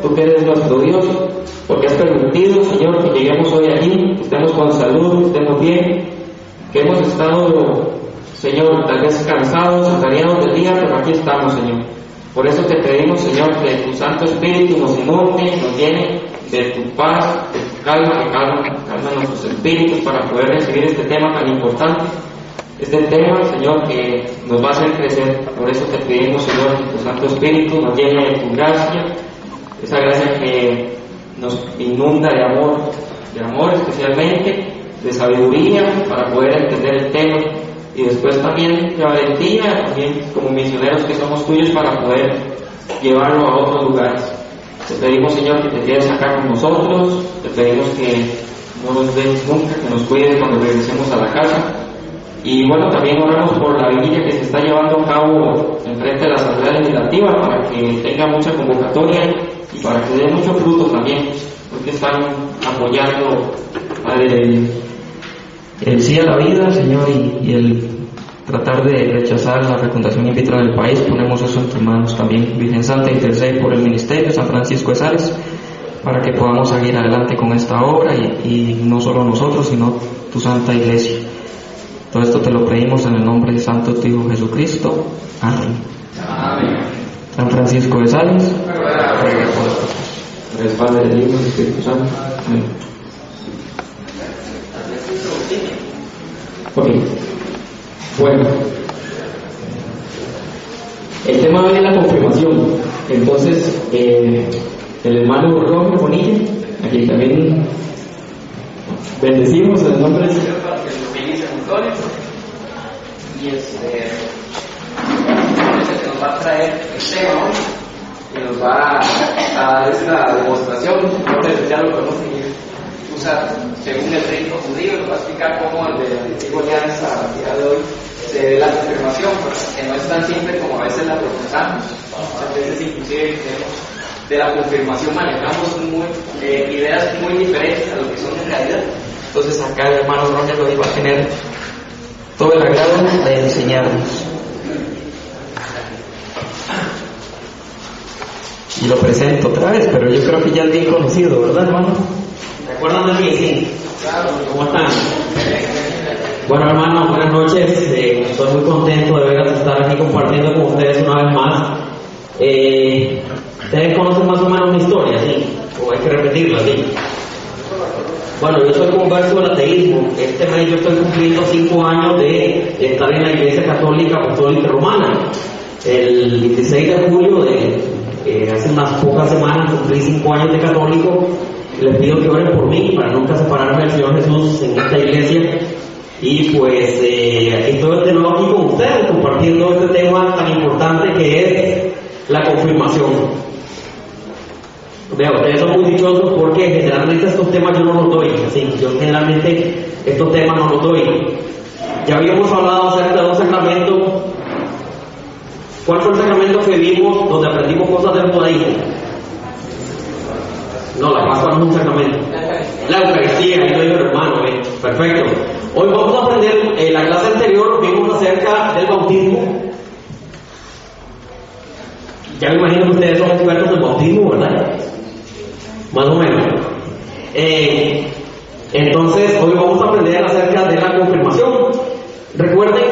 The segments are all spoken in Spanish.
tú que eres nuestro Dios, porque has permitido, Señor, que lleguemos hoy aquí, que estemos con salud, que estemos bien, que hemos estado, Señor, tal vez cansados, atareados del día, pero aquí estamos, Señor. Por eso te pedimos, Señor, que tu Santo Espíritu nos inunde, nos llene de tu paz, de tu calma, que calma nuestros espíritus para poder recibir este tema tan importante. Este tema, Señor, que nos va a hacer crecer. Por eso te pedimos, Señor, que tu Santo Espíritu nos llene de tu gracia, esa gracia que nos inunda de amor especialmente, de sabiduría para poder entender el tema, y después también de valentía, también como misioneros que somos tuyos para poder llevarlo a otros lugares. Te pedimos, Señor, que te quedes acá con nosotros, te pedimos que no nos dejes nunca, que nos cuides cuando regresemos a la casa. Y bueno, también oramos por la vigilia que se está llevando a cabo enfrente de la Asamblea Legislativa para que tenga mucha convocatoria y para que dé mucho fruto también, porque están apoyando el sí a la vida, Señor, y el tratar de rechazar la fecundación in vitro en el país. Ponemos eso en tus manos también. Virgen Santa, intercede por el ministerio San Francisco de Sales para que podamos seguir adelante con esta obra y no solo nosotros, sino tu Santa Iglesia. Todo esto te lo pedimos en el nombre de Santo tu Hijo Jesucristo. Amén. Amén. San Francisco de Sales, ruega por nosotros. Eres Padre, del Hijo y del Espíritu Santo. Amén. Ok. Bueno. El tema hoy es la confirmación. Entonces, el hermano Roger Bonilla, a quien también bendecimos en el nombre del Señor. Y es el que nos va a traer el tema hoy, que nos va a dar esta demostración. Entonces ya lo podemos usar según el rito judío, nos va a explicar cómo desde la antigua alianza a día de hoy se ve la confirmación, que no es tan simple como a veces la procesamos. Muchas veces inclusive de la confirmación manejamos ideas muy diferentes a lo que son en realidad. Entonces acá el hermano Roger hoy va a tener todo el agrado de enseñarnos. Y lo presento otra vez, pero yo creo que ya es bien conocido, ¿verdad, hermano? ¿Se acuerdan de mí? Sí. ¿Cómo están? Bueno, hermano, buenas noches. Estoy muy contento de veras estar aquí compartiendo con ustedes una vez más. ¿Ustedes conocen más o menos mi historia, sí? ¿O hay que repetirla, sí? Bueno, yo soy converso del ateísmo. Este mes yo estoy cumpliendo 5 años de estar en la Iglesia Católica Apostólica Romana. El 16 de julio hace unas pocas semanas cumplí 5 años de católico. Les pido que oren por mí para nunca separarme del Señor Jesús en esta iglesia. Y pues aquí estoy de nuevo aquí con ustedes compartiendo este tema tan importante que es la confirmación. Vea, ustedes son muy dichosos porque generalmente estos temas yo no los doy, así, yo generalmente estos temas no los doy. Ya habíamos hablado acerca de un sacramento. ¿Cuál fue el sacramento que vimos donde aprendimos cosas del judaísmo? No, la Pascua no es un sacramento. La Eucaristía, ahí lo dijo el hermano, perfecto. Hoy vamos a aprender, en la clase anterior vimos acerca del bautismo. Ya me imagino que ustedes son expertos del bautismo, ¿verdad? Más o menos. Entonces, hoy vamos a aprender acerca de la confirmación. Recuerden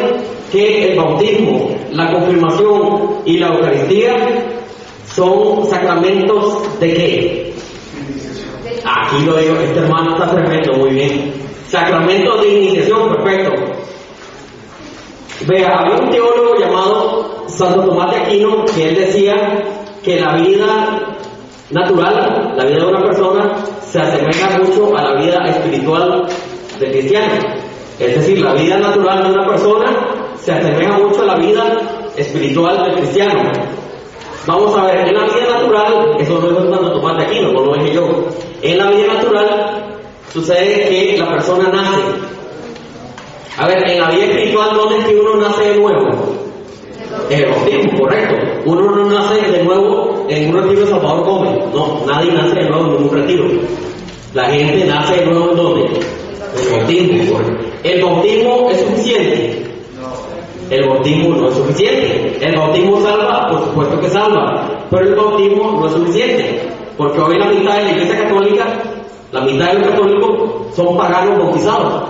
que el bautismo, la confirmación y la Eucaristía son sacramentos ¿de qué? Aquí lo digo, este hermano está tremendo, muy bien. Sacramentos de iniciación, perfecto. Vea, había un teólogo llamado Santo Tomás de Aquino que él decía que la vida natural, la vida de una persona, se asemeja mucho a la vida espiritual del cristiano. Es decir, la vida natural de una persona se asemeja mucho a la vida espiritual del cristiano. Vamos a ver, en la vida natural, eso no es Santo Tomás de Aquino, no lo dije yo. En la vida natural sucede que la persona nace. A ver, en la vida espiritual, ¿dónde es que uno nace de nuevo? En el bautismo, correcto. Uno no nace de nuevo en un retiro de Salvador Gómez. No, nadie nace de nuevo en un retiro. La gente nace de nuevo en ¿dónde? En el bautismo. ¿El bautismo es suficiente? El bautismo no es suficiente. El bautismo salva, por supuesto que salva, pero el bautismo no es suficiente. Porque hoy la mitad de la iglesia católica, la mitad de los católicos son paganos bautizados.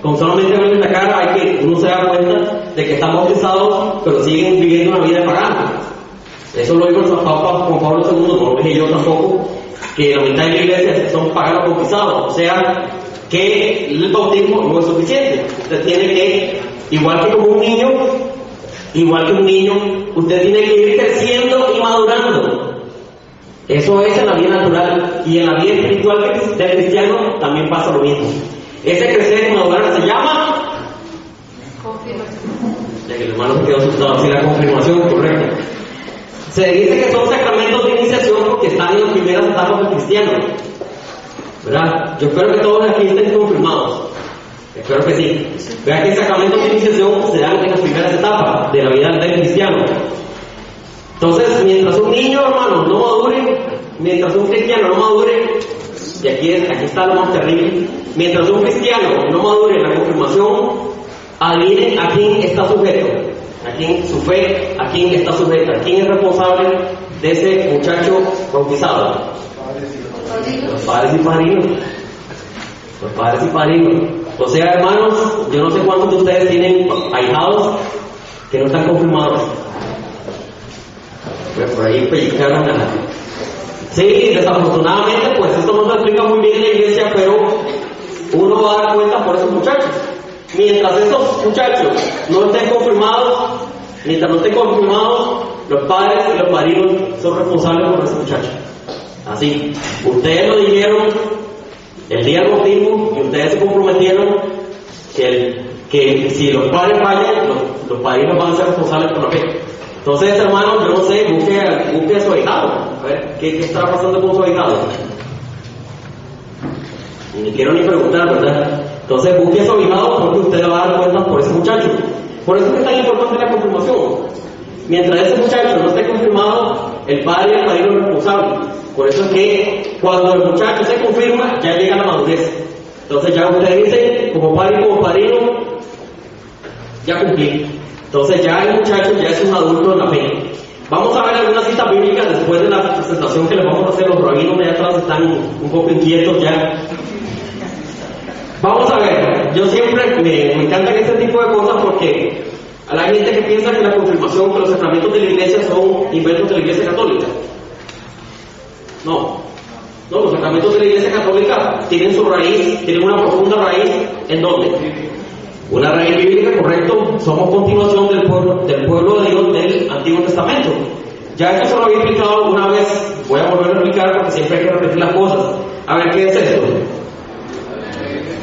Con solamente verles la cara hay que uno se da cuenta de que están bautizados, pero siguen viviendo una vida de pagano. Eso lo dijo el Papa Juan Pablo II, no lo dije yo tampoco, que la mitad de la iglesia son paganos bautizados. O sea, que el bautismo no es suficiente. Usted tiene que, igual que un niño, usted tiene que ir creciendo y madurando. Eso es en la vida natural. Y en la vida espiritual del cristiano también pasa lo mismo. Ese crecer y madurar se llama confirmación. Ya que el hermano se quedó asustado, así la confirmación, correcto. Se dice que son sacramentos de iniciación porque están en las primeras etapas del cristiano, ¿verdad? Yo espero que todos aquí estén confirmados. Espero que sí. Vean que sacramentos de iniciación se dan en las primeras etapas de la vida del cristiano. Entonces, mientras un niño, hermano, no madure, mientras un cristiano no madure, y aquí está lo más terrible, mientras un cristiano no madure en la confirmación, adivinen a quién está sujeto, a quién su fe, a quién está sujeta, a quién es responsable de ese muchacho bautizado. Los padres y padrinos. Los padres y padrinos. O sea, hermanos, yo no sé cuántos de ustedes tienen ahijados que no están confirmados. Pues por ahí pellizcaron a nadie. Sí, desafortunadamente, pues esto no se explica muy bien en la iglesia, pero uno va a dar cuenta por esos muchachos. Mientras esos muchachos no estén confirmados, los padres y los padrinos son responsables por esos muchachos. Así, ustedes lo dijeron el día del bautismo y ustedes se comprometieron que si los padres fallan, los padrinos van a ser responsables por la fe. Entonces, hermano, yo no sé, busque a su ahijado. A ver, ¿qué está pasando con su ahijado? Ni quiero ni preguntar, ¿verdad? Entonces, busque a su ahijado porque usted le va a dar cuenta por ese muchacho. Por eso es que es tan importante la confirmación. Mientras ese muchacho no esté confirmado, el padre y el padrino es responsable. Por eso es que cuando el muchacho se confirma, ya llega a la madurez. Entonces, ya usted dice, como padre y como padrino, ya cumplí. Entonces ya el muchacho ya es un adulto en la fe. Vamos a ver algunas citas bíblicas después de la presentación que les vamos a hacer. Los rabinos de atrás están un poco inquietos ya. Vamos a ver, yo siempre me encantan este tipo de cosas porque a la gente que piensa que la confirmación, que los sacramentos de la iglesia son inventos de la iglesia católica. No, los sacramentos de la iglesia católica tienen su raíz, tienen una profunda raíz. ¿En dónde? Una raíz bíblica, correcto. Somos continuación del pueblo de Dios del Antiguo Testamento. Ya esto se lo había explicado alguna vez, voy a volver a explicar porque siempre hay que repetir las cosas. A ver, ¿qué es esto?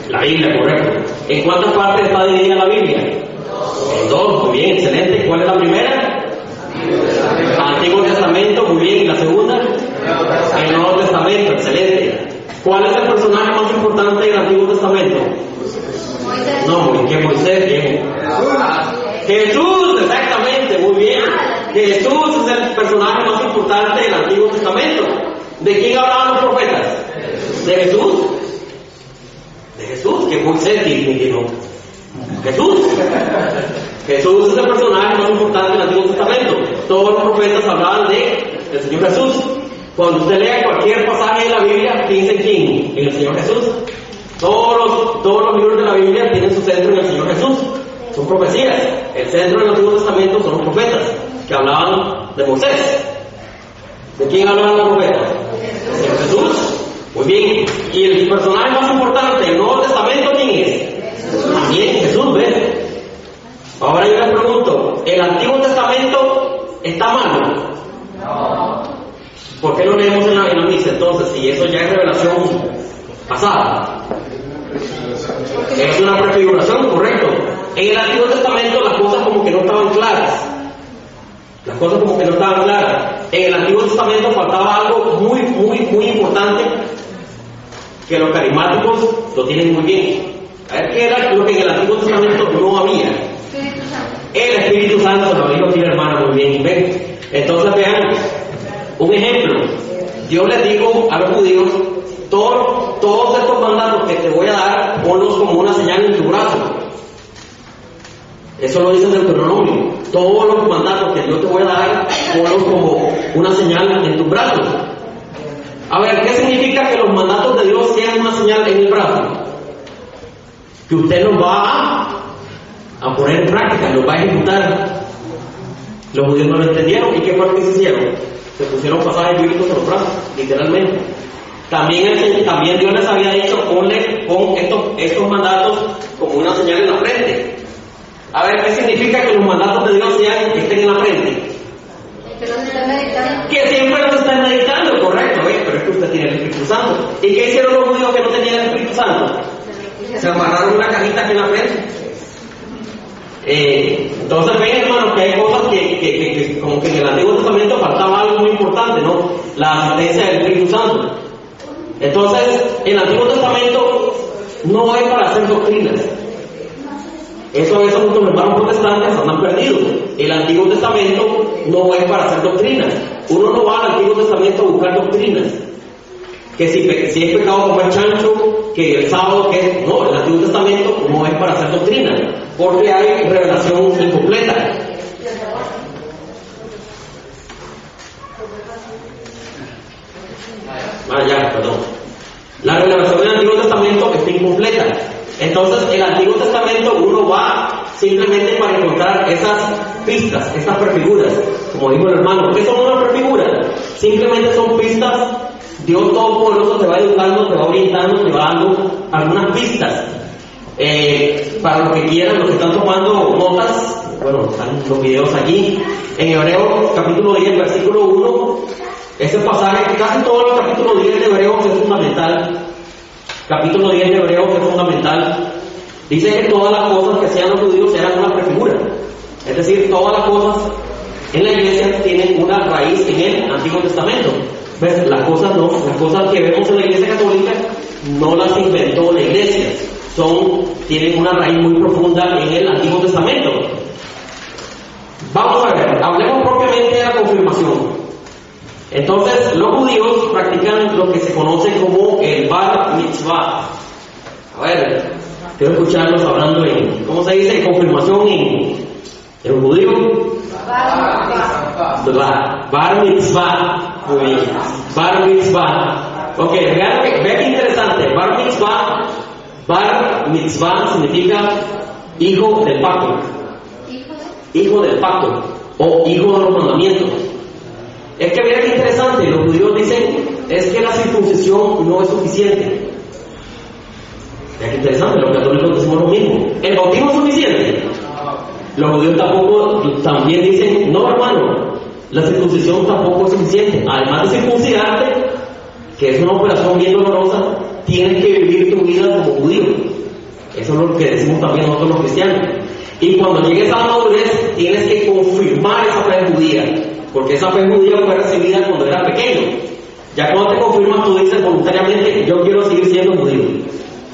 La Biblia, correcto. ¿En cuántas partes está dividida la Biblia? En dos, muy bien, excelente. ¿Cuál es la primera? Antiguo Testamento, muy bien. ¿Y la segunda? El Nuevo Testamento, excelente. ¿Cuál es el personaje más importante del Antiguo Testamento? No, muy bien, Moisés, bien. Jesús, exactamente, muy bien. Jesús es el personaje más importante del Antiguo Testamento. ¿De quién hablaban los profetas? ¿De Jesús? De Jesús, que Moisés que no. Jesús es el personaje más importante del Antiguo Testamento. Todos los profetas hablaban del Señor Jesús. Cuando usted lea cualquier pasaje de la Biblia, piensa en quién, en el Señor Jesús. Todos los libros de la Biblia tienen su centro en el Señor Jesús. Son profecías. El centro del Antiguo Testamento son los profetas que hablaban de Moisés. ¿De quién hablaban los profetas? De Jesús. Muy bien. ¿Y el personaje más importante del Nuevo Testamento quién es? También Jesús, ¿ves? Ahora yo les pregunto, ¿el Antiguo Testamento está mal? No. ¿Por qué lo leemos en la misa entonces? Si eso ya es revelación pasada. Es una prefiguración, correcto. En el Antiguo Testamento las cosas como que no estaban claras. En el Antiguo Testamento faltaba algo muy importante que los carismáticos lo tienen muy bien. A ver, ¿qué era lo que en el Antiguo Testamento no había? El Espíritu Santo, lo dijo aquí la hermana muy bien. ¿Ven? Entonces vean, un ejemplo. Dios les dijo a los judíos, todos estos mandatos que te voy a dar, ponlos como una señal en tu brazo. Eso lo dice en Deuteronomio. Todos los mandatos que yo te voy a dar, ponlos como una señal en tus brazos. A ver, ¿qué significa que los mandatos de Dios sean una señal en el brazo? Que usted los va a poner en práctica, los va a ejecutar. Los judíos no lo entendieron. ¿Y qué fue lo que se hicieron? Se pusieron pasajes bíblicos en los brazos, literalmente. También Dios les había dicho, pon estos mandatos como una señal en la frente. A ver, ¿qué significa que los mandatos de Dios estén en la frente? Que no se están meditando. Que siempre los están meditando, correcto, pero es que usted tiene el Espíritu Santo. ¿Y qué hicieron los judíos que no tenían el Espíritu Santo? Se amarraron una cajita aquí en la frente. Entonces ven, hermanos, que hay cosas que como que en el Antiguo Testamento faltaba algo muy importante, ¿no? La asistencia del Espíritu Santo. Entonces, el Antiguo Testamento no es para hacer doctrinas. Eso a veces muchos hermanos protestantes andan perdidos. El Antiguo Testamento no es para hacer doctrinas. Uno no va al Antiguo Testamento a buscar doctrinas. Que si es pecado comer chancho, que el sábado, no, el Antiguo Testamento no es para hacer doctrinas, porque hay revelación incompleta. Perdón. La revelación del Antiguo Testamento está incompleta. Entonces, el Antiguo Testamento uno va simplemente para encontrar esas pistas, esas prefiguras. Como dijo el hermano, ¿qué son unas prefiguras? Simplemente son pistas. Dios Todopoderoso te va educando, te va orientando, te va dando algunas pistas. Para los que quieran, los que están tomando notas, bueno, están los videos aquí. En Hebreos capítulo 10, versículo 1, ese pasaje, casi todo el capítulo 10 de Hebreos es fundamental. Capítulo 10 de Hebreos es fundamental. Dice que todas las cosas que sean los judíos eran una prefigura. Es decir, todas las cosas en la iglesia tienen una raíz en el Antiguo Testamento. ¿Ves? Las cosas que vemos en la iglesia católica no las inventó la iglesia. Tienen una raíz muy profunda en el Antiguo Testamento. Vamos a ver, hablemos propiamente de la confirmación. Entonces, los judíos practican lo que se conoce como el Bar Mitzvah. A ver, quiero escucharlos hablando ¿cómo se dice? Confirmación en judío. Bar Mitzvah. Muy bien. Bar Mitzvah. Ok, vean qué interesante. Bar Mitzvah significa hijo del pacto. Hijo del pacto. O hijo de los mandamientos. Es que vean qué interesante. Los judíos dicen es que la circuncisión no es suficiente. Vean qué interesante. Los católicos decimos lo mismo. ¿El bautismo es suficiente? Los judíos también dicen, no, hermano, la circuncisión tampoco es suficiente. Además de circuncidarte, que es una operación bien dolorosa, tienes que vivir tu vida como judío. Eso es lo que decimos también nosotros los cristianos. Y cuando llegues a la madurez, tienes que confirmar esa fe judía, porque esa fe judía fue recibida cuando eras pequeño. Ya cuando te confirmas, tú dices voluntariamente, yo quiero seguir siendo judío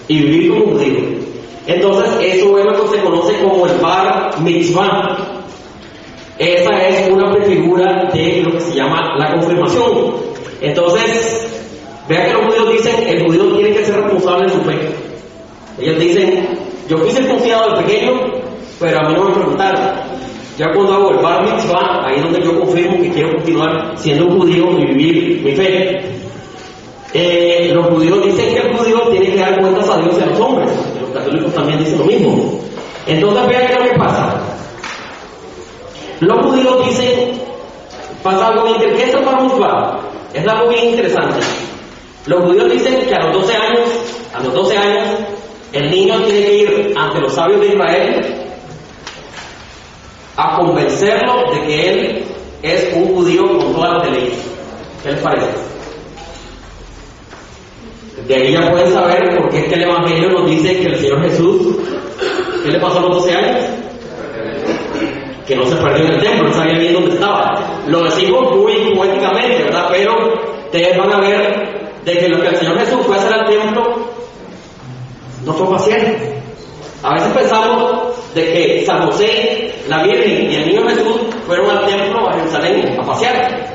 y vivir como judío. Entonces, eso es lo que se conoce como el Bar Mitzvah. Esa es una prefigura de lo que se llama la confirmación. Entonces, vean que los judíos dicen, el judío tiene que ser responsable de su fe. Ellos dicen, yo fui circuncidado de pequeño, pero a mí no me preguntaron. Ya cuando hago el Bar Mitzvah, ahí es donde yo confirmo que quiero continuar siendo un judío y vivir mi fe. Los judíos dicen que el judío tiene que dar cuentas a Dios y a los hombres. Los católicos también dicen lo mismo. Entonces vean qué es lo que pasa. Los judíos dicen, pasa algo bien interesante. ¿Qué es el Bar Mitzvah? Es algo bien interesante. Los judíos dicen que a los 12 años, el niño tiene que ir ante los sabios de Israel a convencerlo de que él es un judío con todas las leyes. ¿Qué les parece? De ahí ya pueden saber por qué es que el Evangelio nos dice que el Señor Jesús, ¿qué le pasó a los 12 años? Que no se perdió en el templo, no sabía bien dónde estaba. Lo decimos muy poéticamente, ¿verdad? Pero ustedes van a ver de que lo que el Señor Jesús fue a hacer al templo no fue pasear. A veces pensamos de que San José, la Virgen y el niño Jesús fueron al templo a Jerusalén a pasear.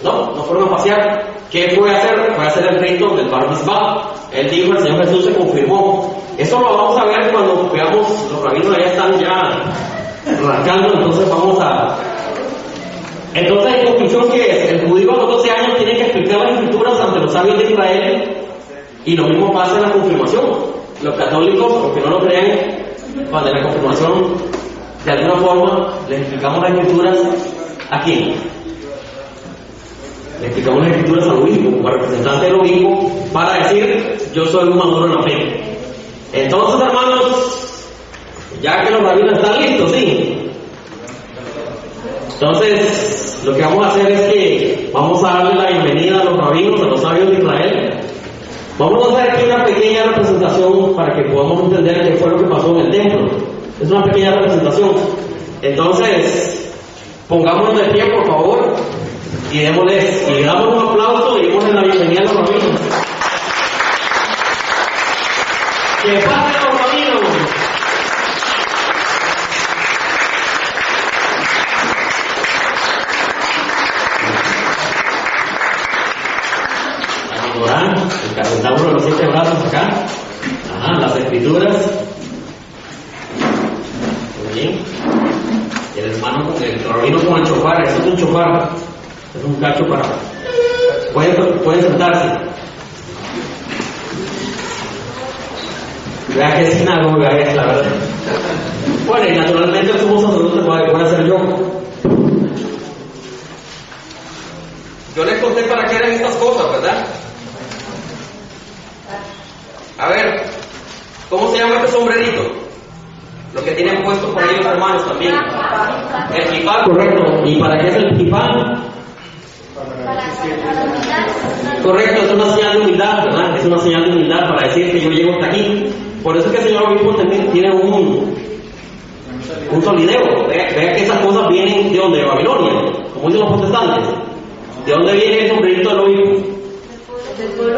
No fueron a pasear. ¿Qué fue a hacer? Fue a hacer el rito del Bar Mitzvah. Él dijo, el Señor Jesús se confirmó. Eso lo vamos a ver cuando veamos, los rabinos allá están ya rascando, entonces vamos a... Entonces, en conclusión, ¿qué es? El judío a los 12 años tiene que explicar las escrituras ante los sabios de Israel, y lo mismo pasa en la confirmación. Los católicos, aunque no lo crean, cuando en la confirmación de alguna forma le explicamos las escrituras a quién. Le explicamos las escrituras al obispo, como representante del obispo, para decir: yo soy un maduro en la fe. Entonces, hermanos, ya que los rabinos están listos, ¿sí? Entonces, lo que vamos a hacer es que vamos a darle la bienvenida a los rabinos, a los sabios de Israel. Vamos a hacer aquí una pequeña representación para que podamos entender qué fue lo que pasó en el templo. Es una pequeña representación. Entonces, pongámonos de pie, por favor, y démosles, y le damos un aplauso y démosles la bienvenida a los rabinos. ¡Que pasen los rabinos! Encabezamos los 7 brazos acá. Ajá, las escrituras. Muy bien. Y el hermano con el rabino con el chofar. Eso es un chofar. Es un cacho para. Pueden sentarse. Vea que sinagoga es, la verdad. Bueno, y naturalmente el sumo sacerdote puede ser yo. Yo les conté para qué eran estas cosas, ¿verdad? A ver, ¿cómo se llama este sombrerito? Lo que tienen puesto por ahí los hermanos también. El kipá, correcto. ¿Y para qué es el kipá? Correcto, es una señal de humildad, ¿verdad? Es una señal de humildad para decir que yo llego hasta aquí. Por eso es que el señor obispo también tiene un solideo. Vea que esas cosas vienen de donde, de Babilonia, como dicen los protestantes. ¿De dónde viene el sombrerito del obispo?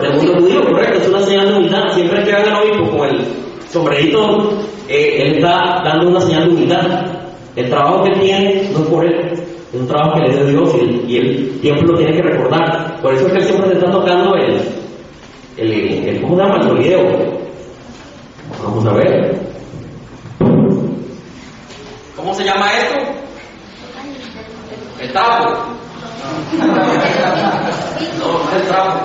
Del mundo judío, correcto, es una señal de humildad. Siempre que vean al obispo con el sombrerito, él está dando una señal de humildad. El trabajo que él tiene no es por él, es un trabajo que le hace Dios y él siempre lo tiene que recordar. Por eso es que él siempre se está tocando el ¿cómo se llama? El solideo. Vamos a ver. ¿Cómo se llama esto? El trapo. No, no es el trapo.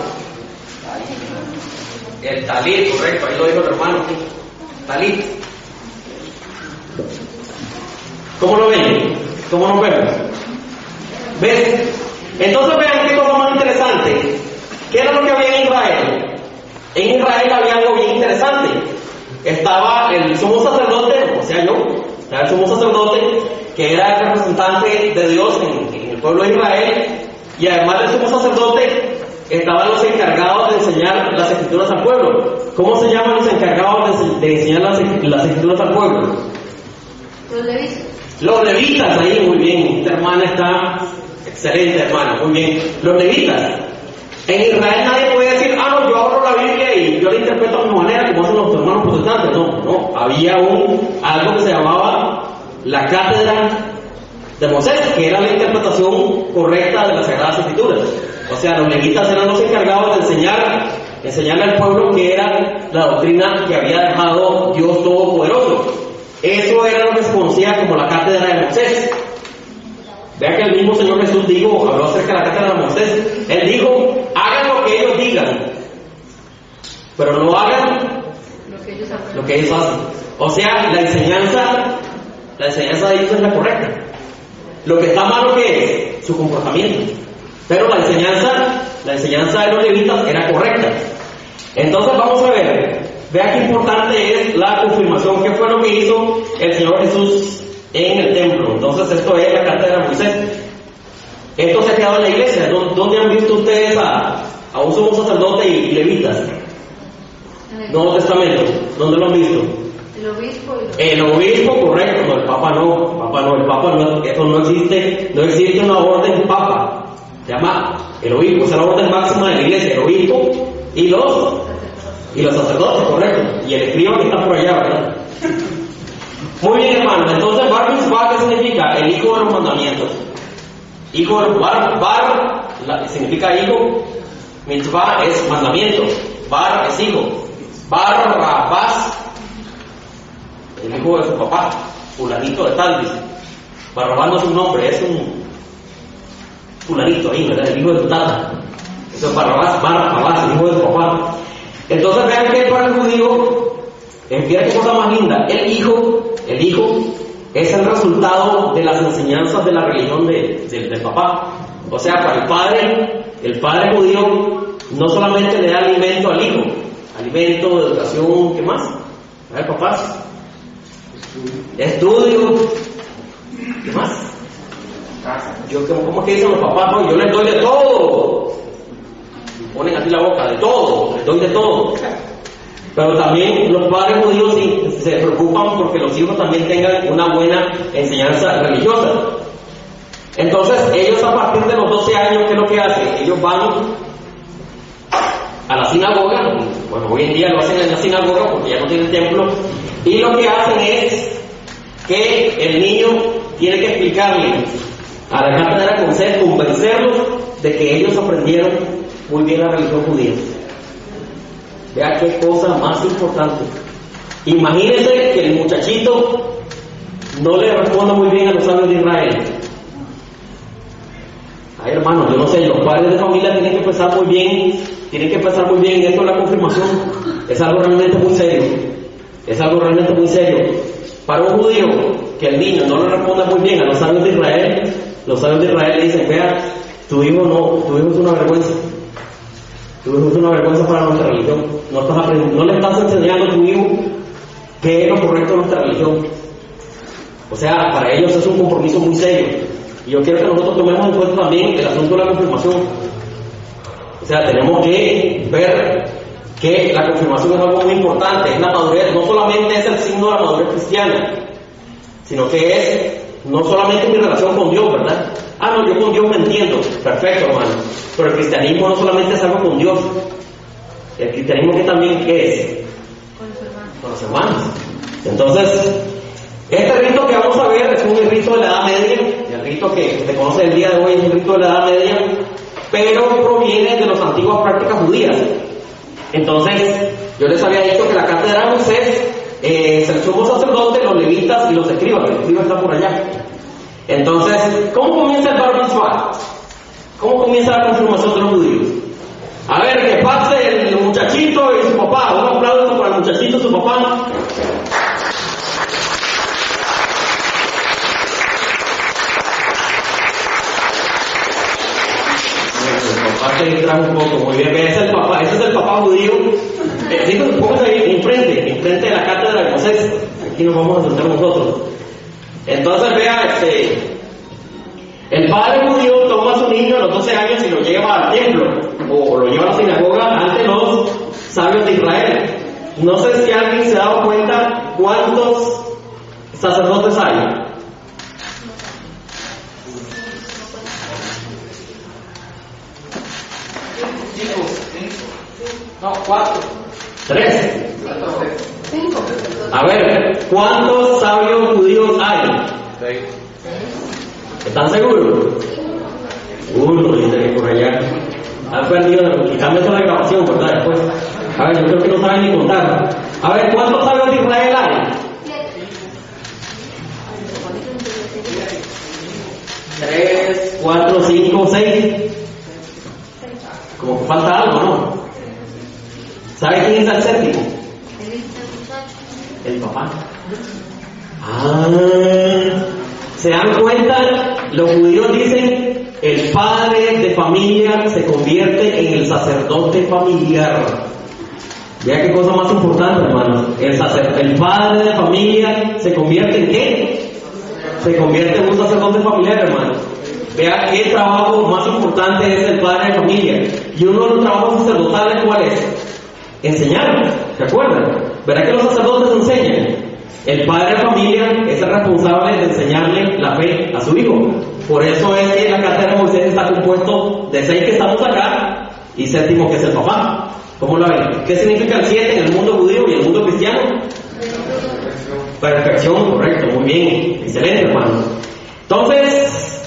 El talit, correcto, ahí lo dijo el hermano. Talit. ¿Cómo lo ven? ¿Cómo nos vemos? ¿Ves? Entonces vean qué cosa más interesante. ¿Qué era lo que había en Israel? En Israel había algo bien interesante. Estaba el sumo sacerdote, o sea yo, era el sumo sacerdote, que era el representante de Dios en el pueblo de Israel, y además del sumo sacerdote estaban los encargados de enseñar las escrituras al pueblo. ¿Cómo se llaman los encargados de enseñar las escrituras al pueblo? Los levitas. Los levitas, ahí, muy bien. Esta hermana está excelente, hermana, muy bien. Los levitas. En Israel nadie puede decir: ah, no, yo abro la Biblia y yo la interpreto a mi manera, como hacen los hermanos protestantes. No, había algo que se llamaba la cátedra de Moisés, que era la interpretación correcta de las Sagradas Escrituras. O sea, los levitas eran los encargados de enseñarle al pueblo que era la doctrina que había dejado Dios Todopoderoso. Eso era lo que se conocía como la cátedra de Moisés. Vea que el mismo Señor Jesús habló acerca de la cátedra de Moisés. Él dijo: hagan lo que ellos digan, pero no hagan lo que ellos hacen. O sea, la enseñanza de ellos es la correcta. Lo que está malo, ¿qué es? Su comportamiento. Pero la enseñanza de los levitas era correcta. Entonces vamos a ver, vea qué importante es la confirmación. ¿Qué fue lo que hizo el Señor Jesús en el templo? Entonces esto es la cátedra de Moisés. Esto se ha quedado en la iglesia. ¿Dónde han visto ustedes a un sumo sacerdote y levitas? Nuevo Testamento. ¿Dónde lo han visto? El obispo, correcto. No, el papa no, eso no existe. No existe una orden papa. Se llama el obispo, es la orden máxima de la iglesia, el obispo y los sacerdotes, correcto, y el escriba que está por allá, ¿verdad? Muy bien, hermanos. Entonces, bar mitzvah, ¿qué significa? El hijo de los mandamientos. Hijo de bar significa hijo, mitzvah es mandamiento, bar es hijo, Barrabás, el hijo de su papá, fulanito de tal, dice. Barrabás no es un nombre, es un fulanito ahí, ¿verdad? El hijo de tu tata. Eso es Barrabás Entonces vean que para el judío, mira qué cosa más linda, el hijo es el resultado de las enseñanzas de la religión del papá. O sea, para el padre judío no solamente le da alimento al hijo, alimento, educación, ¿qué más? A ver, papás, estudio, ¿qué más? ¿Cómo es que dicen los papás? No, yo les doy de todo. Ponen así la boca, de todo, les doy de todo. Pero también los padres judíos se preocupan porque los hijos también tengan una buena enseñanza religiosa. Entonces ellos a partir de los 12 años, ¿qué es lo que hacen? Ellos van a la sinagoga. Bueno, hoy en día lo hacen en la sinagoga porque ya no tienen templo, y lo que hacen es que el niño tiene que explicarle a la cátedra convencerlos de que ellos aprendieron muy bien la religión judía. Vea qué cosa más importante. Imagínense que el muchachito no le responde muy bien a los sabios de Israel. Ay, hermano, yo no sé, los padres de familia tienen que pensar muy bien en esto de la confirmación. Es algo realmente muy serio. Para un judío, que el niño no le responda muy bien a los sabios de Israel le dicen: vea, tu hijo es una vergüenza. Tu hijo es una vergüenza para nuestra religión. No le estás enseñando a tu hijo qué es lo correcto de nuestra religión. O sea, para ellos es un compromiso muy serio. Y yo quiero que nosotros tomemos en cuenta también el asunto de la confirmación. O sea, tenemos que ver que la confirmación es algo muy importante, es la madurez, no solamente es el signo de la madurez cristiana, sino que es no solamente mi relación con Dios, ¿verdad? No, yo con Dios me entiendo, perfecto, hermano. Pero el cristianismo no solamente es algo con Dios, el cristianismo que también es con los hermanos. Entonces, este rito que vamos a ver es un rito de la Edad Media. El rito que se conoce el día de hoy es un rito de la Edad Media, pero proviene de las antiguas prácticas judías. Entonces, yo les había dicho que la cátedra de Moisés es el sumo sacerdote, los levitas y los escribas. El escriba está por allá. Entonces, ¿cómo comienza el Bar Mitzvah? ¿Cómo comienza la confirmación de los judíos? A ver, que pase el muchachito y su papá. Un aplauso para el muchachito y su papá. Se distrae un poco, muy bien, ese es el papá judío. Pónganse ahí enfrente de la cátedra de Moisés. Aquí nos vamos a sentar nosotros. Entonces, vea, el padre judío toma a su niño a los 12 años y lo lleva al templo, o lo lleva a la sinagoga ante los sabios de Israel. No sé si alguien se ha dado cuenta cuántos sacerdotes hay. No, 4. 3. 5. A ver, ¿cuántos sabios judíos hay? 6. ¿Están seguros? Uno, dice que por allá. Han perdido, quizás meto la grabación, ¿verdad? Después. A ver, yo creo que no saben ni contar. A ver, ¿cuántos sabios de Israel hay? 3, 4, 5, 6. Como que falta algo, ¿no? ¿Sabe quién es el séptimo? El papá. ¿Se dan cuenta? Los judíos dicen: el padre de familia se convierte en el sacerdote familiar. Vea qué cosa más importante, hermanos. El padre de familia se convierte en ¿qué? Se convierte en un sacerdote familiar, hermanos. Vea qué trabajo más importante es el padre de familia. Y uno de los trabajos sacerdotales, ¿cuál es? Enseñar, ¿se acuerdan? ¿Verdad que los sacerdotes enseñan? El padre de familia es el responsable de enseñarle la fe a su hijo. Por eso es que la cátedra de Moisés está compuesto de 6 que estamos acá y 7 que es el papá. ¿Cómo lo ven? ¿Qué significa el 7 en el mundo judío y en el mundo cristiano? Perfección, correcto, muy bien, excelente, hermano. Entonces,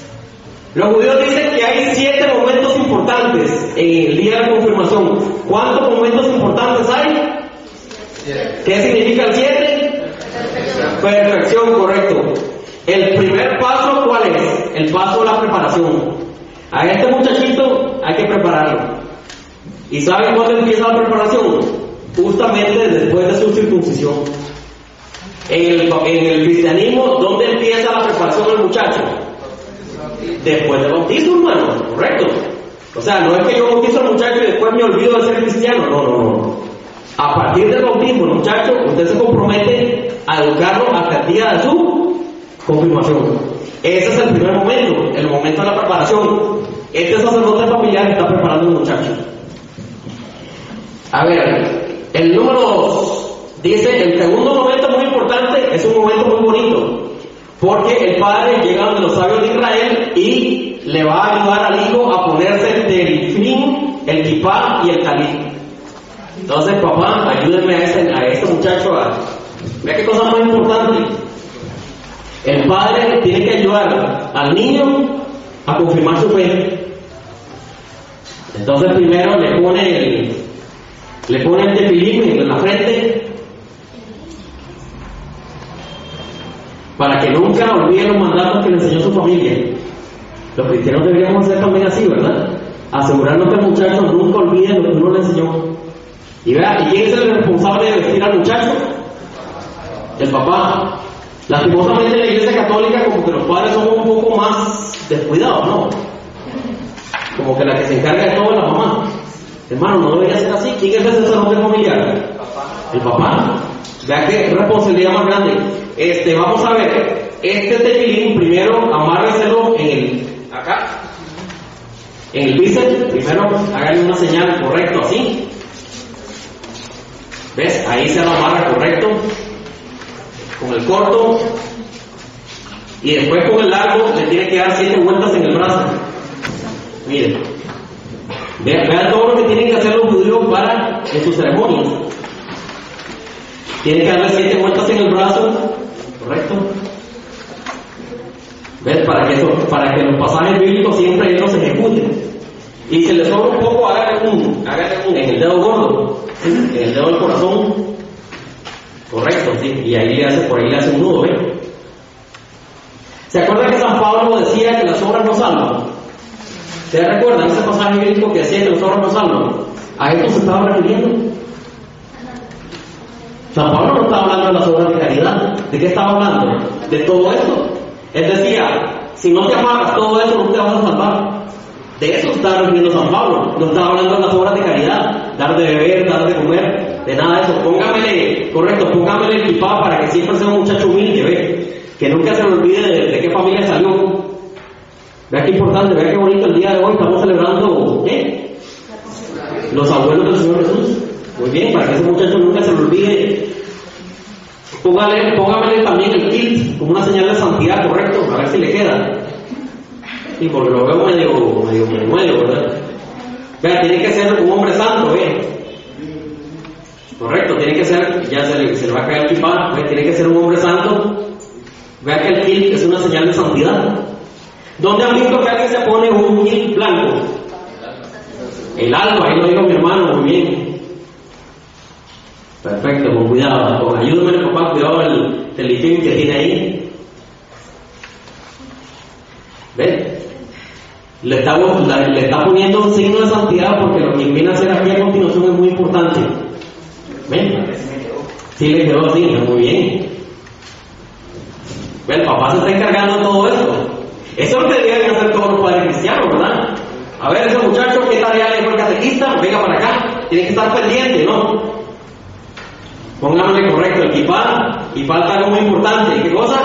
los judíos dicen que hay 7 momentos importantes en el día de la confirmación. ¿Cuántos momentos importantes hay? 7. ¿Qué significa el 7? Perfección, correcto. El primer paso, ¿cuál es? El paso de la preparación. A este muchachito hay que prepararlo. ¿Y saben cuándo empieza la preparación? justamente después de su circuncisión. En el cristianismo, ¿dónde empieza la preparación del muchacho? Después del bautismo, hermano, correcto. O sea, no es que yo bautizo al muchacho y después me olvido de ser cristiano, no. A partir del bautismo, el muchacho, usted se compromete a educarlo hasta el día de su confirmación. Ese es el primer momento, el momento de la preparación. Este sacerdote familiar está preparando al muchacho. A ver, el número 2 dice: el segundo momento muy importante, es un momento muy bonito, porque el padre llega donde los sabios de Israel y le va a ayudar al hijo a ponerse el tefilín, el kipá y el talit. Entonces, papá, ayúdenme a este muchacho vea qué cosa más importante. El padre tiene que ayudar al niño a confirmar su fe. Entonces, primero le pone el tefilín en la frente, para que nunca olvide los mandatos que le enseñó su familia. Los cristianos deberíamos hacer también así, ¿verdad? Asegurarnos que el muchacho nunca olvide lo que uno le enseñó. Y vea, ¿y quién es el responsable de vestir al muchacho? El papá. Lastimosamente en la Iglesia Católica, como que los padres son un poco más descuidados, ¿no? Como que la que se encarga de todo es la mamá. Hermano, no debería ser así. ¿Quién es el sacerdote familiar? El papá. Vea qué responsabilidad más grande. Vamos a ver, este tefilín, primero amárreselo acá, en el bíceps. Primero háganle una señal correcto, así. ¿Ves? Ahí se lo amarra correcto, con el corto, y después con el largo le tiene que dar 7 vueltas en el brazo. Miren, vean todo lo que tienen que hacer los judíos en sus ceremonias. Tienen que darle 7 vueltas en el brazo, correcto. ¿Ves? Para que los pasajes bíblicos siempre ellos se ejecuten. Y si les sobra un poco, háganle un en el dedo gordo, ¿sí? En el dedo del corazón, correcto, sí. Y por ahí le hace un nudo, ¿ves? ¿Se acuerdan que San Pablo decía que las obras no salvan? ¿Se recuerdan ese pasaje bíblico que decía que las obras no salvan? ¿A esto se estaba refiriendo? San Pablo no estaba hablando de las obras de caridad. ¿De qué estaba hablando? De todo esto. Él decía, si no te apagas todo eso, no te vas a salvar. De eso está refiriendo San Pablo. No estaba hablando de las obras de caridad, dar de beber, dar de comer, de nada de eso. Póngamele el kipá para que siempre sea un muchacho humilde, ¿ve? Que nunca se le olvide de qué familia salió. Vea qué importante, vea qué bonito el día de hoy. Estamos celebrando, los abuelos del Señor Jesús. Muy bien, para que ese muchacho nunca se le olvide. Póngamele también el kilt como una señal de santidad, correcto, a ver si le queda. Y porque lo veo medio, ¿verdad? Vea, tiene que ser un hombre santo, correcto, tiene que ser, ya se le va a caer el kipá, tiene que ser un hombre santo. Vea que el kilt es una señal de santidad. ¿Dónde han visto que alguien se pone un kilt blanco? El alba, ahí lo dijo mi hermano, muy bien. Perfecto, con cuidado, ayúdame papá, cuidado el telefilm que tiene ahí. ¿Ven? Le está poniendo un signo de santidad, porque lo que viene a hacer aquí a continuación es muy importante. ¿Ven? Sí, le quedó así, muy bien. ¿Ven? El papá se está encargando de todo esto. Eso es lo que deberían hacer todos los padres cristianos, ¿verdad? A ver, ese muchacho, ¿qué tarea le dijo el catequista? Venga para acá, tiene que estar pendiente, ¿no? Pónganle correcto el kipá, y falta algo muy importante. ¿Qué cosa?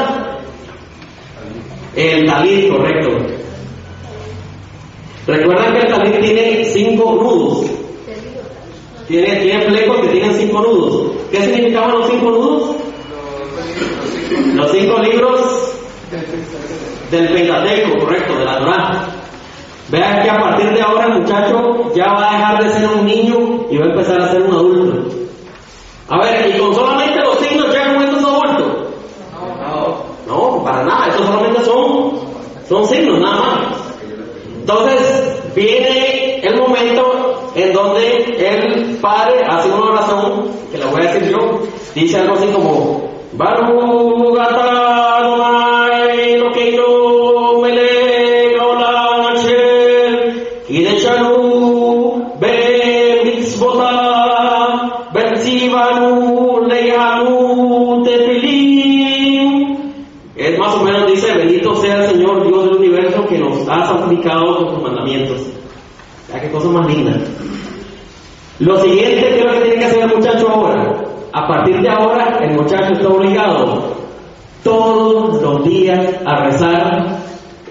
El talit, correcto. Recuerdan que el talit tiene 5 nudos. Tiene flecos que tienen 5 nudos. ¿Qué significaban los 5 nudos? Los 5 libros del Pentateuco, correcto, de la Torá. Vean que a partir de ahora el muchacho ya va a dejar de ser un niño y va a empezar a ser un adulto. A ver, ¿y con solamente los signos ya con estos adultos? No, para nada, estos solamente son signos, nada más. Entonces, viene el momento en donde el padre hace una oración, que la voy a decir yo, dice algo así como: Baruch atah Adonai Elokeinu melech haolam asher kideshanu b'mitzvotav Lo siguiente, ¿qué es lo que tiene que hacer el muchacho ahora? A partir de ahora, el muchacho está obligado todos los días a rezar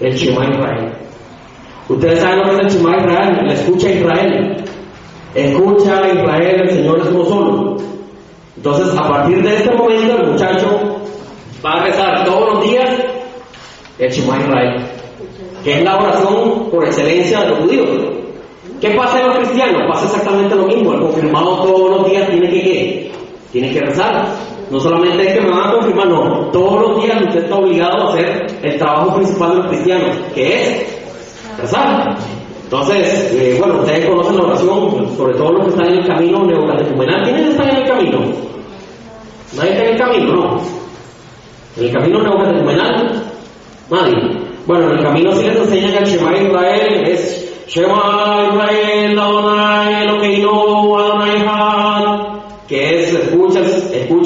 el Shema Israel. Ustedes saben lo que es el Shema Israel, la escucha a Israel. Escucha a Israel, el Señor es uno solo. Entonces, a partir de este momento, el muchacho va a rezar todos los días el Shema Israel, que es la oración por excelencia de los judíos. ¿Qué pasa en los cristianos? Pasa exactamente lo mismo. El confirmado todos los días tiene que rezar. No solamente es que me van a confirmar, no. Todos los días usted está obligado a hacer el trabajo principal de los cristianos, que es rezar. Entonces, bueno, ustedes conocen la oración, sobre todo los que están en el camino neocatecumenal. ¿Quiénes están en el camino? Nadie está en el camino, ¿no? En el camino neocatecumenal, nadie. Bueno, en el camino sí les enseñan que el Shema Israel es Shema Israel, Adonai Eloheinu, Adonai Echad, que es escucha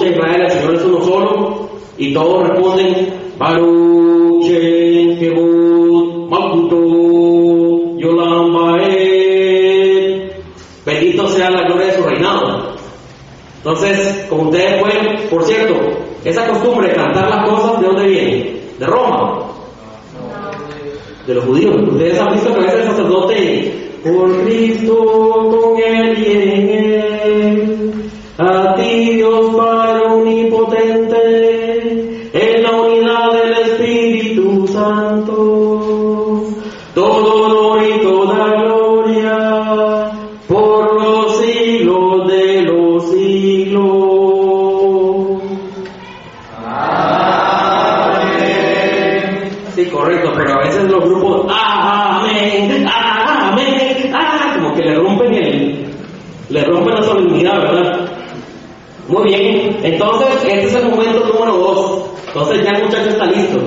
Israel, el Señor es uno solo, y todos responden Baruch Shem Kevod Malkuto Yolam Baed, bendito sea la gloria de su reinado. Entonces, como ustedes pueden, por cierto, esa costumbre de cantar las cosas, ¿de dónde viene? ¿De Roma? De los judíos. Ustedes han visto que a veces el sacerdote, por Cristo, con él y en él, a ti Dios Padre omnipotente, en la unidad del Espíritu Santo, todo honor y toda gloria, por los siglos de los siglos. Sí, correcto, pero a veces los grupos, amén, como que le rompen la solemnidad, ¿verdad? Muy bien, entonces este es el momento número 2. Entonces ya el muchacho está listo.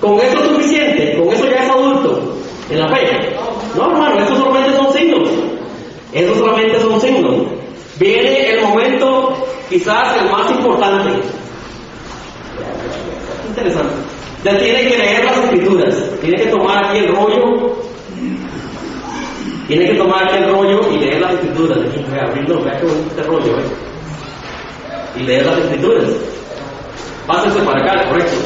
¿Con eso es suficiente? ¿Con eso ya es adulto en la fe? No, hermano, eso solamente son signos. Eso solamente son signos. Viene el momento, quizás el más importante. Interesante. Ya tiene que leer las escrituras, tiene que tomar aquí el rollo, y leer las escrituras. Voy a abrirlo, vea que bonito este rollo, y leer las escrituras. Pásense para acá, correcto.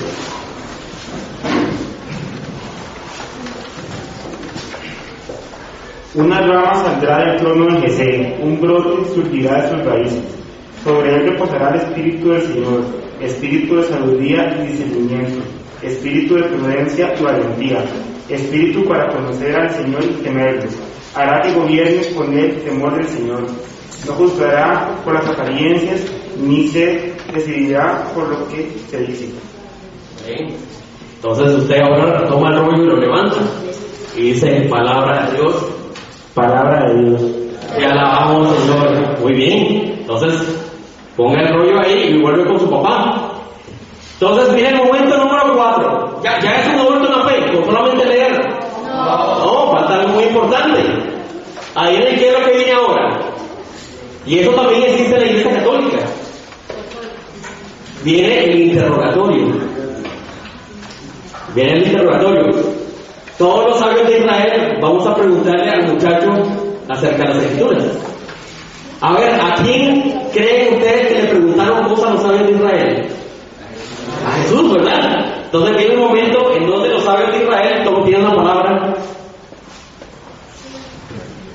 Una rama saldrá del trono de Jesé, un brote surgirá de sus raíces. Sobre él reposará el Espíritu del Señor, espíritu de sabiduría y discernimiento, espíritu de prudencia y valentía, espíritu para conocer al Señor y temerles. Hará que gobierne con el temor del Señor. No juzgará por las apariencias, ni se decidirá por lo que se dice. Bien. Entonces usted ahora toma el rollo y lo levanta y dice palabra de Dios. Palabra de Dios. Te alabamos, Señor. Muy bien. Entonces ponga el rollo ahí y vuelve con su papá. Entonces viene el momento número 4. Ya es un adulto en la fe, con solamente leer. No, falta algo muy importante. Ahí viene qué es lo que viene ahora. Y eso también existe en la Iglesia Católica. Viene el interrogatorio. Todos los sabios de Israel vamos a preguntarle al muchacho acerca de las escrituras. A ver, ¿a quién creen ustedes que le preguntaron cosas a los sabios de Israel? A Jesús, ¿verdad? Entonces viene un momento en donde los sabios de Israel todos tienen la palabra.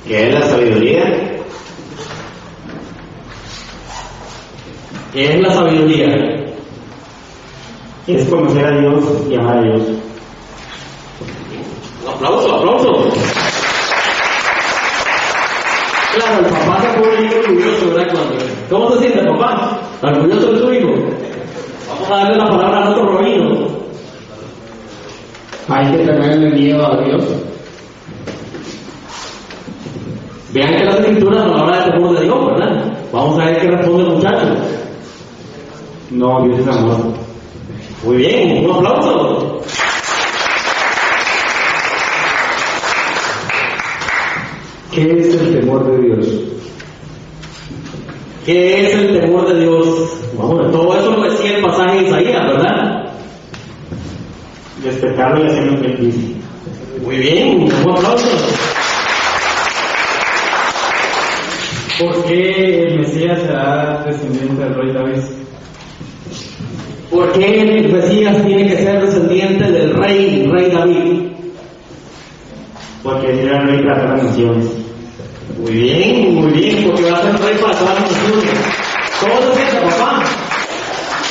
¿Qué es la sabiduría? ¿Qué es la sabiduría? Es conocer a Dios y amar a Dios. Un aplauso. Claro, el papá sacó un libro orgulloso, ¿verdad? ¿Cómo se siente, papá? Orgulloso de su hijo. Vamos a darle la palabra a nuestro rabino. Hay que tenerle miedo a Dios. Vean que las escrituras nos hablan de temor de Dios, ¿verdad? Vamos a ver qué responde el muchacho. No, Dios es amor. Muy bien, un aplauso. ¿Qué es el temor de Dios? ¿Qué es el temor de Dios? Vamos, todo eso lo decía el pasaje de Isaías, ¿verdad? Respetarlo y hacer lo que él dice. Muy bien, un aplauso. ¿Por qué el Mesías será descendiente del rey David? ¿Por qué el Mesías tiene que ser descendiente del rey David? Porque él era el rey para todas las naciones. Muy bien, porque va a ser rey para todas las naciones. ¿Cómo se siente, papá?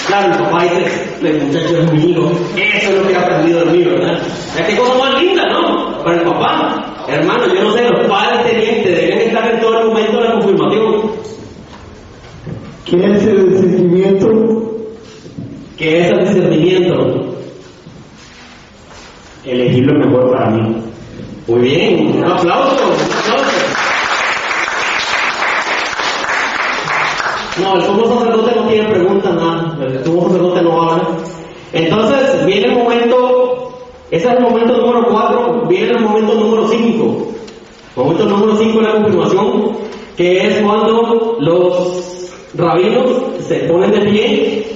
Claro, el papá dice, el muchacho es mi hijo. Eso es lo que he aprendido de mí, ¿verdad? Es que cosa más linda, ¿no? Para el papá. Hermano, yo no sé, los padres tenientes deben estar en todo el momento de la confirmación. ¿Qué es el discernimiento? ¿Qué es el discernimiento? Elegir lo mejor para mí. Muy bien, un aplauso. No, el sumo sacerdote no tiene preguntas, nada. El sumo sacerdote no habla. Entonces, viene el momento, ese es el momento número 4, viene el momento número 5. El momento número 5 es la confirmación, que es cuando los rabinos se ponen de pie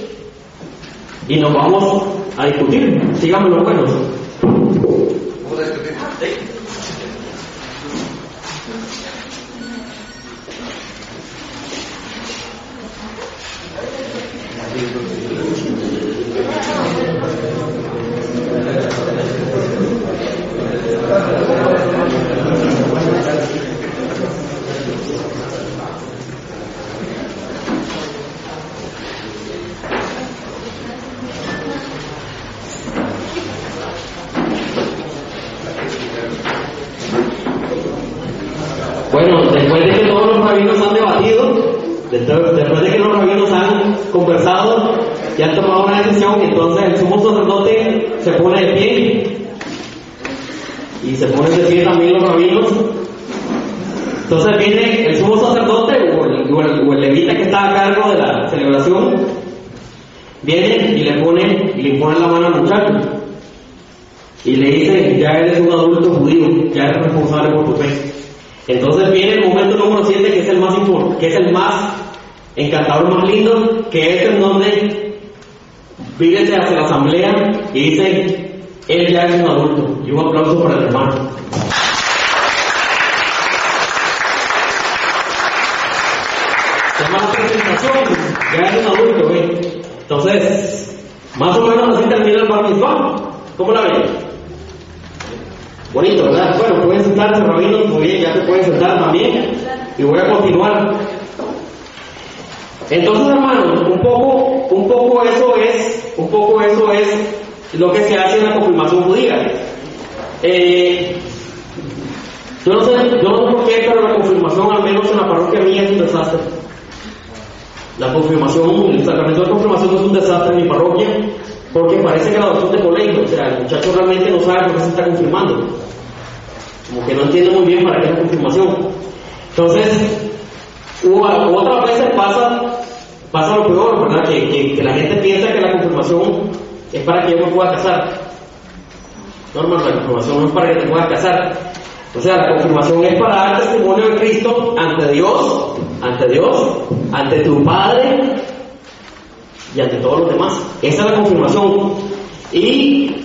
y nos vamos a discutir. Síganme los buenos. ¿Vamos a discutir? Sí. Bueno, después de que todos los rabinos han debatido, después de que los rabinos han conversado y han tomado una decisión, entonces el sumo sacerdote se pone de pie y se ponen de pie también los rabinos. Entonces viene el sumo sacerdote o el levita que está a cargo de la celebración, viene y le pone la mano al muchacho y le dice: ya eres un adulto judío, ya eres responsable por tu fe. Entonces viene el momento número 7, que es el más importante, que es el más encantador, más lindo, que es en donde vídese hacia la asamblea y dice: él ya es un adulto. Y un aplauso para el hermano. Es más presentación, ya es un adulto, ¿eh? Entonces, más o menos así termina el bar mitzvah. ¿Cómo la ven? Bonito, ¿verdad? Bueno, pueden sentarse, rabinos, muy bien, ya se pueden sentar también. Y voy a continuar. Entonces, hermanos, un poco eso es lo que se hace en la confirmación judía. Yo no sé por qué, pero la confirmación, al menos en la parroquia mía, es un desastre. La confirmación, el sacramento de confirmación es un desastre en mi parroquia, porque parece que la adopción de colegio, o sea, el muchacho realmente no sabe por qué se está confirmando. Como que no entiende muy bien para qué es la confirmación. Entonces, otras veces pasa lo peor, ¿verdad? Que la gente piensa que la confirmación es para que yo me pueda casar. No, hermano, la confirmación no es para que te puedas casar. O sea, la confirmación es para dar testimonio de Cristo ante Dios, ante tu Padre y ante todos los demás. Esa es la confirmación. Y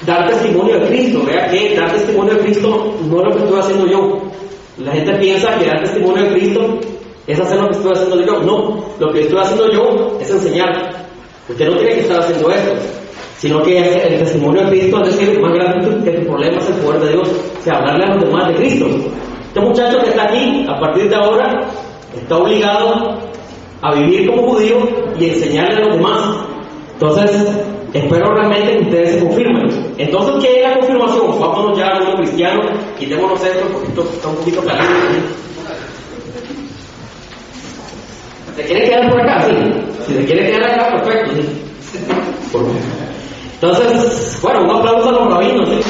dar testimonio de Cristo. Vea que dar testimonio de Cristo no es lo que estoy haciendo yo. La gente piensa que dar testimonio de Cristo es hacer lo que estoy haciendo yo. No, lo que estoy haciendo yo es enseñar. Usted no tiene que estar haciendo esto, sino que el testimonio de Cristo es decir, más grande que tu problema es el poder de Dios. O sea, hablarle a los demás de Cristo. Este muchacho que está aquí, a partir de ahora, está obligado a vivir como judío y enseñarle a los demás. Entonces, espero realmente que ustedes se confirmen. Entonces, ¿qué es la confirmación? Vámonos ya al mundo cristiano, quitémonos esto porque esto está un poquito caliente. ¿Se quiere quedar por acá? Sí. Si se quiere quedar acá, perfecto. Sí. Entonces, bueno, un aplauso a los rabinos. ¿Sí?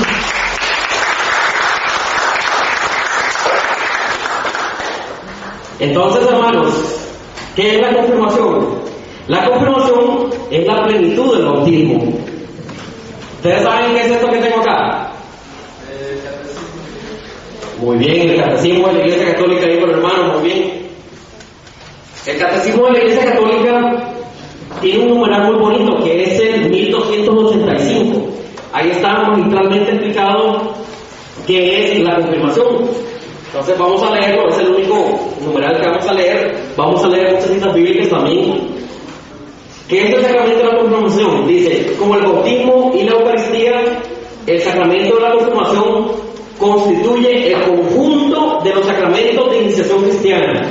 Entonces, hermanos, ¿qué es la confirmación? La confirmación es la plenitud del bautismo. ¿Ustedes saben qué es esto que tengo acá? Muy bien, el catecismo de la Iglesia Católica, dijo el hermano, muy bien. El catecismo de la Iglesia Católica tiene un numeral muy bonito que es el 1285. Ahí está magistralmente explicado qué es la confirmación. Entonces vamos a leerlo, es el único numeral que vamos a leer. vamos a leer muchas citas bíblicas también. ¿Qué es el sacramento de la confirmación? Dice, como el bautismo y la Eucaristía, el sacramento de la confirmación constituye el conjunto de los sacramentos de iniciación cristiana.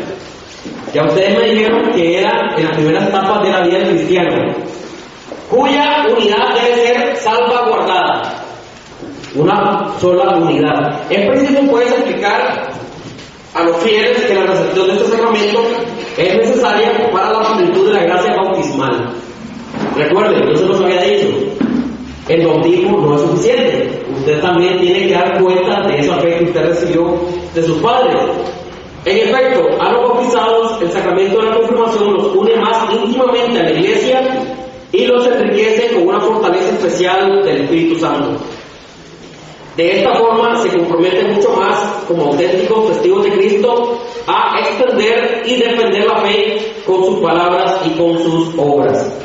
Ya ustedes me dijeron que era en las primeras etapas de la vida del cristiano, cuya unidad debe ser salvaguardada. Una sola unidad. Es preciso, puedes explicar a los fieles que la recepción de este sacramento es necesaria para la plenitud de la gracia bautismal. Recuerden, yo se los había dicho, el bautismo no es suficiente. Usted también tiene que dar cuenta de esa fe que usted recibió de sus padres. En efecto, a los bautizados, el sacramento de la confirmación los une más íntimamente a la Iglesia y los enriquece con una fortaleza especial del Espíritu Santo. De esta forma se comprometen mucho más, como auténticos testigos de Cristo, a extender y defender la fe con sus palabras y con sus obras.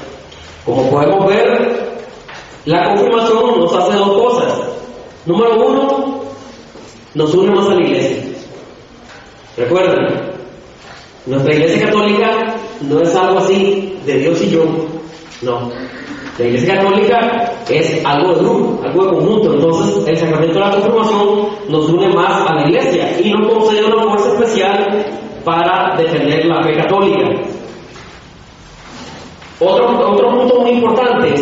Como podemos ver, la confirmación nos hace dos cosas. Número uno, nos une más a la Iglesia. Recuerden, nuestra Iglesia Católica no es algo así de Dios y yo, no. La Iglesia Católica es algo de grupo, algo de conjunto. Entonces, el sacramento de la confirmación nos une más a la Iglesia y nos concede una fuerza especial para defender la fe católica. Otro punto muy importante,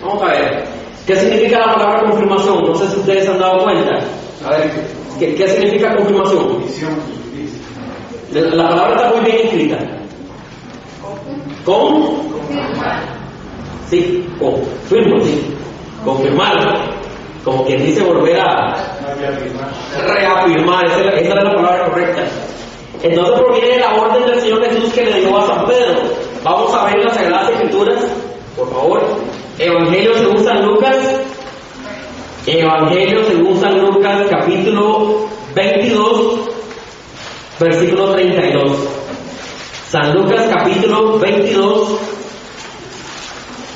vamos a ver, ¿qué significa la palabra confirmación? No sé si ustedes se han dado cuenta. A ver, ¿qué significa confirmación? La palabra está muy bien escrita. Sí, confirmo, sí. Confirmar. Como quien dice volver a reafirmar. Esa es la palabra correcta. Entonces proviene de la orden del Señor Jesús que le dio a San Pedro. Vamos a ver las Sagradas Escrituras, por favor. Evangelio según San Lucas. Evangelio según San Lucas, capítulo 22, versículo 32. San Lucas, capítulo 22,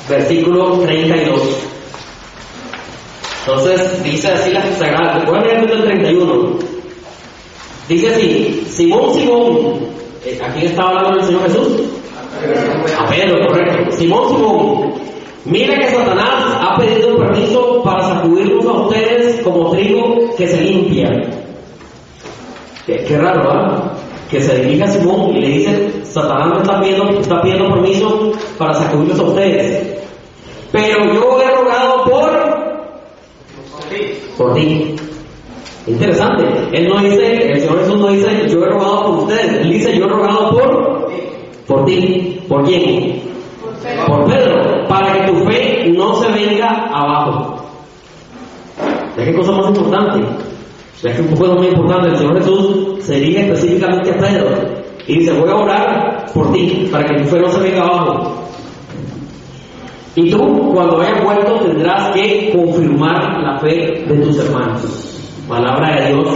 versículo 32. Entonces, dice así la Sagrada. Voy a leer el 31. Dice así: Simón, Simón. ¿A quién estaba hablando el Señor Jesús? A Pedro, correcto. Simón, Simón. Mira que Satanás ha pedido permiso para sacudirlos a ustedes como trigo que se limpia. Qué raro, ¿verdad? Que se dirige a Simón y le dice: Satanás me está pidiendo permiso para sacudirlos a ustedes. Pero yo he rogado por ti. Interesante. Él no dice, el Señor Jesús no dice yo he rogado por ustedes. Él dice yo he rogado por ti. ¿Por quién? Por Pedro, para que tu fe no se venga abajo. ¿Ves qué cosa más importante? ¿Ves que un poco muy importante? El Señor Jesús se dirige específicamente a Pedro y dice: voy a orar por ti, para que tu fe no se venga abajo. Y tú, cuando hayas vuelto, tendrás que confirmar la fe de tus hermanos. Palabra de Dios.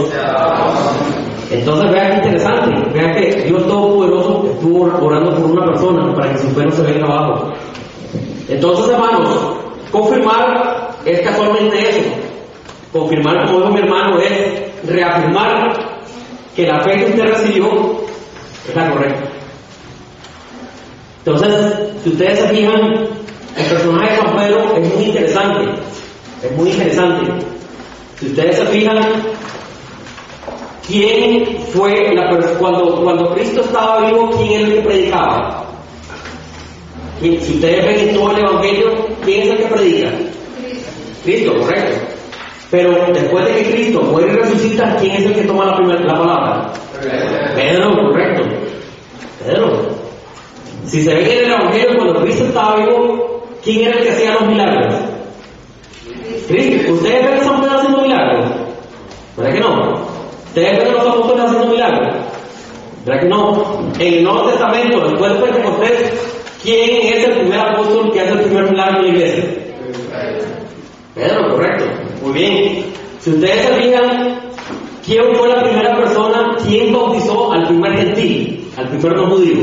Entonces vean qué interesante, vean que Dios Todopoderoso estuvo orando por una persona para que su fe no se venga abajo. Entonces, hermanos, confirmar es casualmente eso. Confirmar, como dijo mi hermano, es reafirmar que la fe que usted recibió es la correcta. Entonces, si ustedes se fijan, el personaje de San Pedro es muy interesante. Es muy interesante. Si ustedes se fijan, ¿quién fue cuando Cristo estaba vivo? ¿Quién es el que predicaba? Si ustedes ven en todo el Evangelio, ¿quién es el que predica? Cristo, correcto. Pero después de que Cristo muere y resucita, ¿quién es el que toma la palabra? Pedro, correcto. Pedro. Si se ve en el Evangelio, cuando Cristo estaba vivo, ¿quién era el que hacía los milagros? Cristo. ¿Ustedes ven a San Pedro haciendo milagros? ¿Verdad que no? ¿Ustedes ven a los apóstoles haciendo milagros? ¿Verdad que no? En el Nuevo Testamento, después de Pentecostés, ¿quién es el primer apóstol que hace el primer milagro en la iglesia? Pedro, correcto. Muy bien. Si ustedes se fijan, ¿quién fue la primera persona? ¿Quién bautizó al primer gentil? Al primer no judío.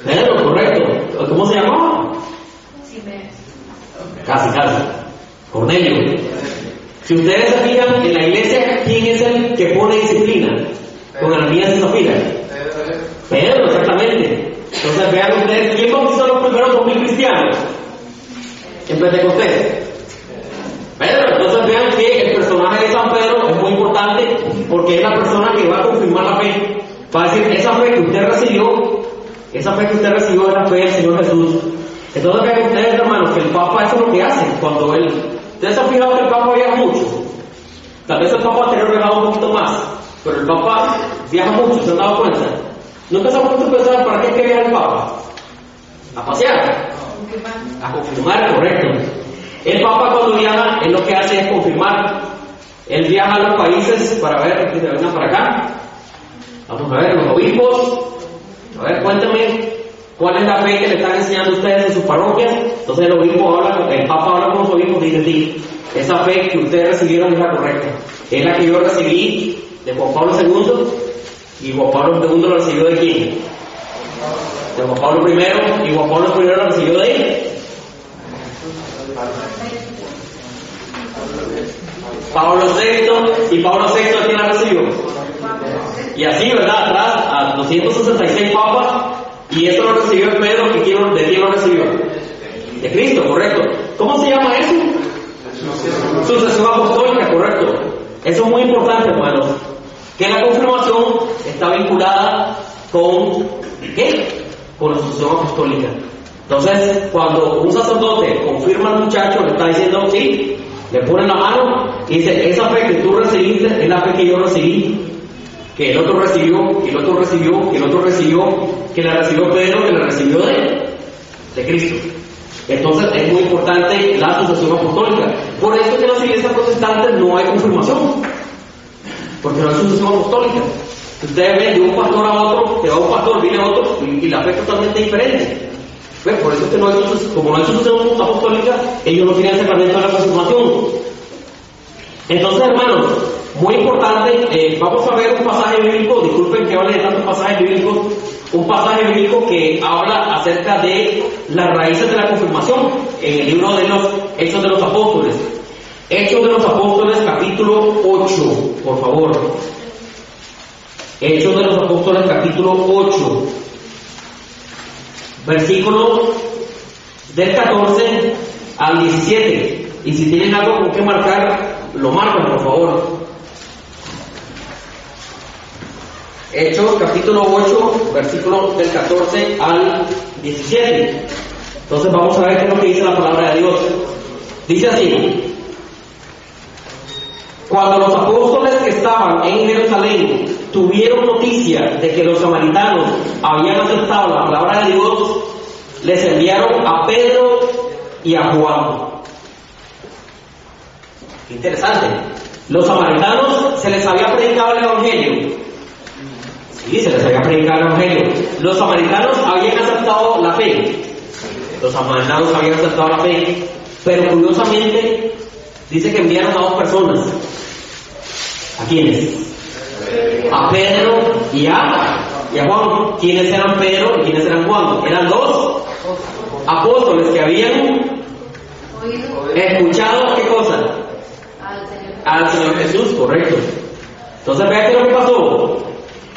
Pedro, correcto. ¿Cómo se llamaba? Casi. Cornelio. Si ustedes se fijan, en la iglesia, ¿quién es el que pone disciplina? Con Ananías y Va a decir, esa fe que usted recibió es la fe del Señor Jesús. Entonces vean ustedes, hermanos, que el Papa eso es lo que hace cuando él... Ustedes se han fijado que el Papa viaja mucho. Tal vez el Papa anterior viajaba un poquito más, pero el Papa viaja mucho, ¿se han dado cuenta? ¿Nunca se han puesto a pensar para qué es que viaja el Papa? A pasear, a confirmar, correcto. El Papa cuando viaja, él lo que hace es confirmar. Él viaja a los países para ver, que se vengan para acá. Vamos a ver, los obispos. A ver, cuéntame, ¿cuál es la fe que le están enseñando ustedes en sus parroquias? Entonces el Papa habla con los obispos y dice, sí, esa fe que ustedes recibieron es la correcta. Es la que yo recibí de Juan Pablo II, y Juan Pablo II lo recibió de quién? De Juan Pablo I, y Juan Pablo I lo recibió de él. Pablo VI, y Pablo VI ¿a quién la recibió? Y así, ¿verdad? Atrás, a 266 papas, y esto lo recibió Pedro, ¿de quién lo recibió? De Cristo, correcto. ¿Cómo se llama eso? Sucesión apostólica, correcto. Eso es muy importante, hermanos, que la confirmación está vinculada con ¿qué? Con la sucesión apostólica. Entonces, cuando un sacerdote confirma al muchacho, le está diciendo, sí, le pone la mano y dice, esa fe que tú recibiste es la fe que yo recibí, que el otro recibió, que el otro recibió, que el otro recibió, que la recibió Pedro, que la recibió de Cristo. Entonces es muy importante la sucesión apostólica. Por eso que en las iglesias protestantes no hay confirmación, porque no hay sucesión apostólica. Ustedes ven de un pastor a otro, que va un pastor, viene otro, y la fe es totalmente diferente. ¿Ven? Por eso es que como no hay sucesión apostólica, ellos no tienen sacramento de la confirmación. Entonces, hermanos, muy importante, vamos a ver un pasaje bíblico, disculpen que hable de tantos pasajes bíblicos, un pasaje bíblico que habla acerca de las raíces de la confirmación, en el libro de los Hechos de los Apóstoles. Hechos de los Apóstoles, capítulo 8, por favor. Hechos de los Apóstoles, capítulo 8, versículo del 14 al 17. Y si tienen algo con que marcar, lo marcan, por favor. Hechos capítulo 8, versículo del 14 al 17. Entonces vamos a ver qué es lo que dice la palabra de Dios. Dice así: cuando los apóstoles que estaban en Jerusalén tuvieron noticia de que los samaritanos habían aceptado la palabra de Dios, les enviaron a Pedro y a Juan. Qué interesante. Los samaritanos se les había predicado el evangelio. Sí, se les había predicado el evangelio. Los samaritanos habían aceptado la fe. Los samaritanos habían aceptado la fe. Pero curiosamente dice que enviaron a dos personas. ¿A quiénes? A Pedro y a Juan. ¿Quiénes eran Pedro y quiénes eran Juan? Eran dos apóstoles que habían escuchado ¿qué cosa? Al Señor Jesús, correcto. Entonces vean qué es lo que pasó.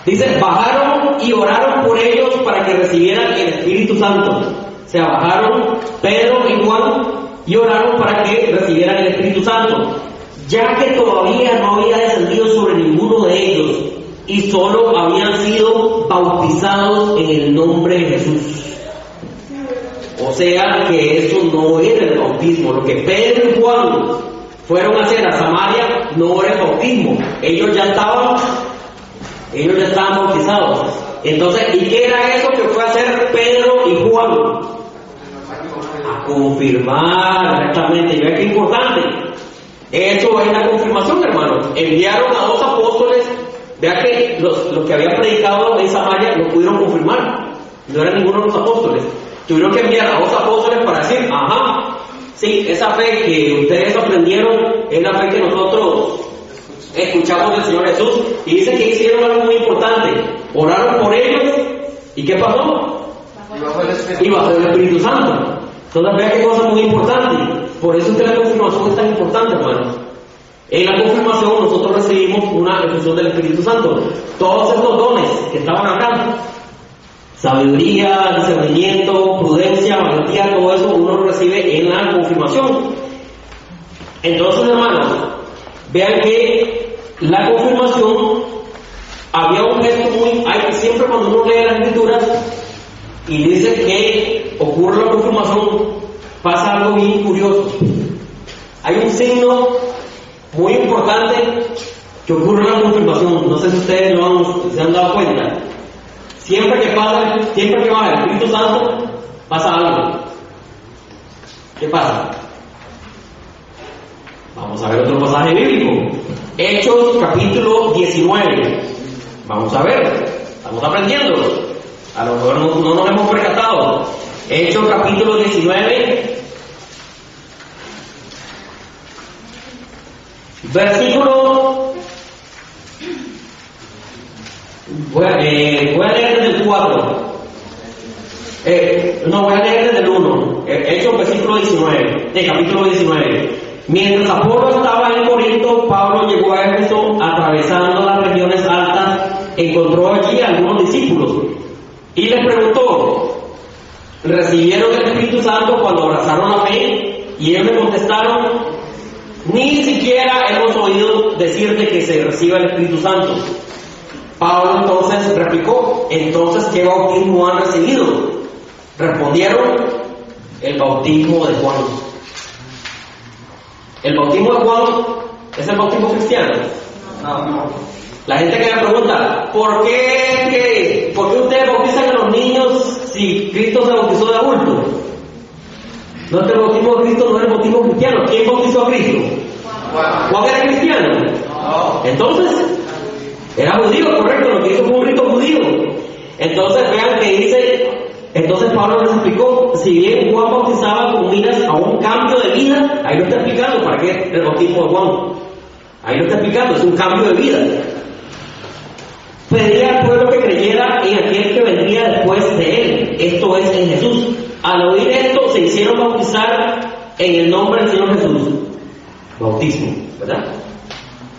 Dice, bajaron y oraron por ellos para que recibieran el Espíritu Santo. O sea, bajaron Pedro y Juan y oraron para que recibieran el Espíritu Santo, ya que todavía no había descendido sobre ninguno de ellos y solo habían sido bautizados en el nombre de Jesús. O sea que eso no era el bautismo. Lo que Pedro y Juan fueron a hacer a Samaria no era el bautismo. Ellos ya estaban bautizados. Entonces, ¿y qué era eso que fue a hacer Pedro y Juan? A confirmar exactamente. Y vean qué importante. Eso es la confirmación, hermanos. Enviaron a dos apóstoles. Vean que los que habían predicado en Samaria lo pudieron confirmar. No eran ninguno de los apóstoles. Tuvieron que enviar a dos apóstoles para decir, ajá, sí, esa fe que ustedes aprendieron es la fe que nosotros escuchamos del Señor Jesús. Y dice que hicieron algo muy importante. Oraron por ellos. ¿Y qué pasó? Y bajó el Espíritu Santo. Entonces vean qué cosa muy importante. Por eso es que la confirmación es tan importante, hermanos. En la confirmación nosotros recibimos una efusión del Espíritu Santo. Todos estos dones que estaban acá, sabiduría, discernimiento, prudencia, valentía, todo eso uno lo recibe en la confirmación. Entonces, hermanos, vean que la confirmación había un gesto siempre cuando uno lee las escrituras y dice que ocurre la confirmación, pasa algo bien curioso. Hay un signo muy importante que ocurre en la confirmación. No sé si ustedes se han dado cuenta. Siempre que baja el Espíritu Santo, pasa algo. ¿Qué pasa? Vamos a ver otro pasaje bíblico. Hechos capítulo 19. Vamos a ver. Estamos aprendiendo. A lo mejor no nos hemos percatado. Hechos capítulo 19. Versículo. Voy a leer desde el 4. Voy a leer desde el 1. Hechos versículo 19. Capítulo 19. Mientras Apolo estaba en Corinto, Pablo llegó a Éfeso, atravesando las regiones altas, encontró allí a algunos discípulos y les preguntó: ¿recibieron el Espíritu Santo cuando abrazaron la fe? Y ellos le contestaron: ni siquiera hemos oído decirte que se reciba el Espíritu Santo. Pablo entonces replicó: ¿entonces qué bautismo han recibido? Respondieron: el bautismo de Juan. ¿El bautismo de Juan es el bautismo cristiano? No. La gente que me pregunta: ¿por qué ustedes bautizan a los niños si Cristo se bautizó de adulto? No es que el bautismo de Cristo no es el bautismo cristiano. ¿Quién bautizó a Cristo? ¿Juan era cristiano? No. Entonces, era judío, correcto, lo que hizo fue un rito judío. Entonces vean que dice, entonces Pablo les explicó, si bien Juan bautizaba con miras a un cambio de vida, ahí lo está explicando para qué el bautismo de Juan. Ahí lo está explicando, es un cambio de vida. Pedía al pueblo que creyera en aquel que vendría después de él, esto es, en Jesús. Al oír esto, se hicieron bautizar en el nombre del Señor Jesús. Bautismo, ¿verdad?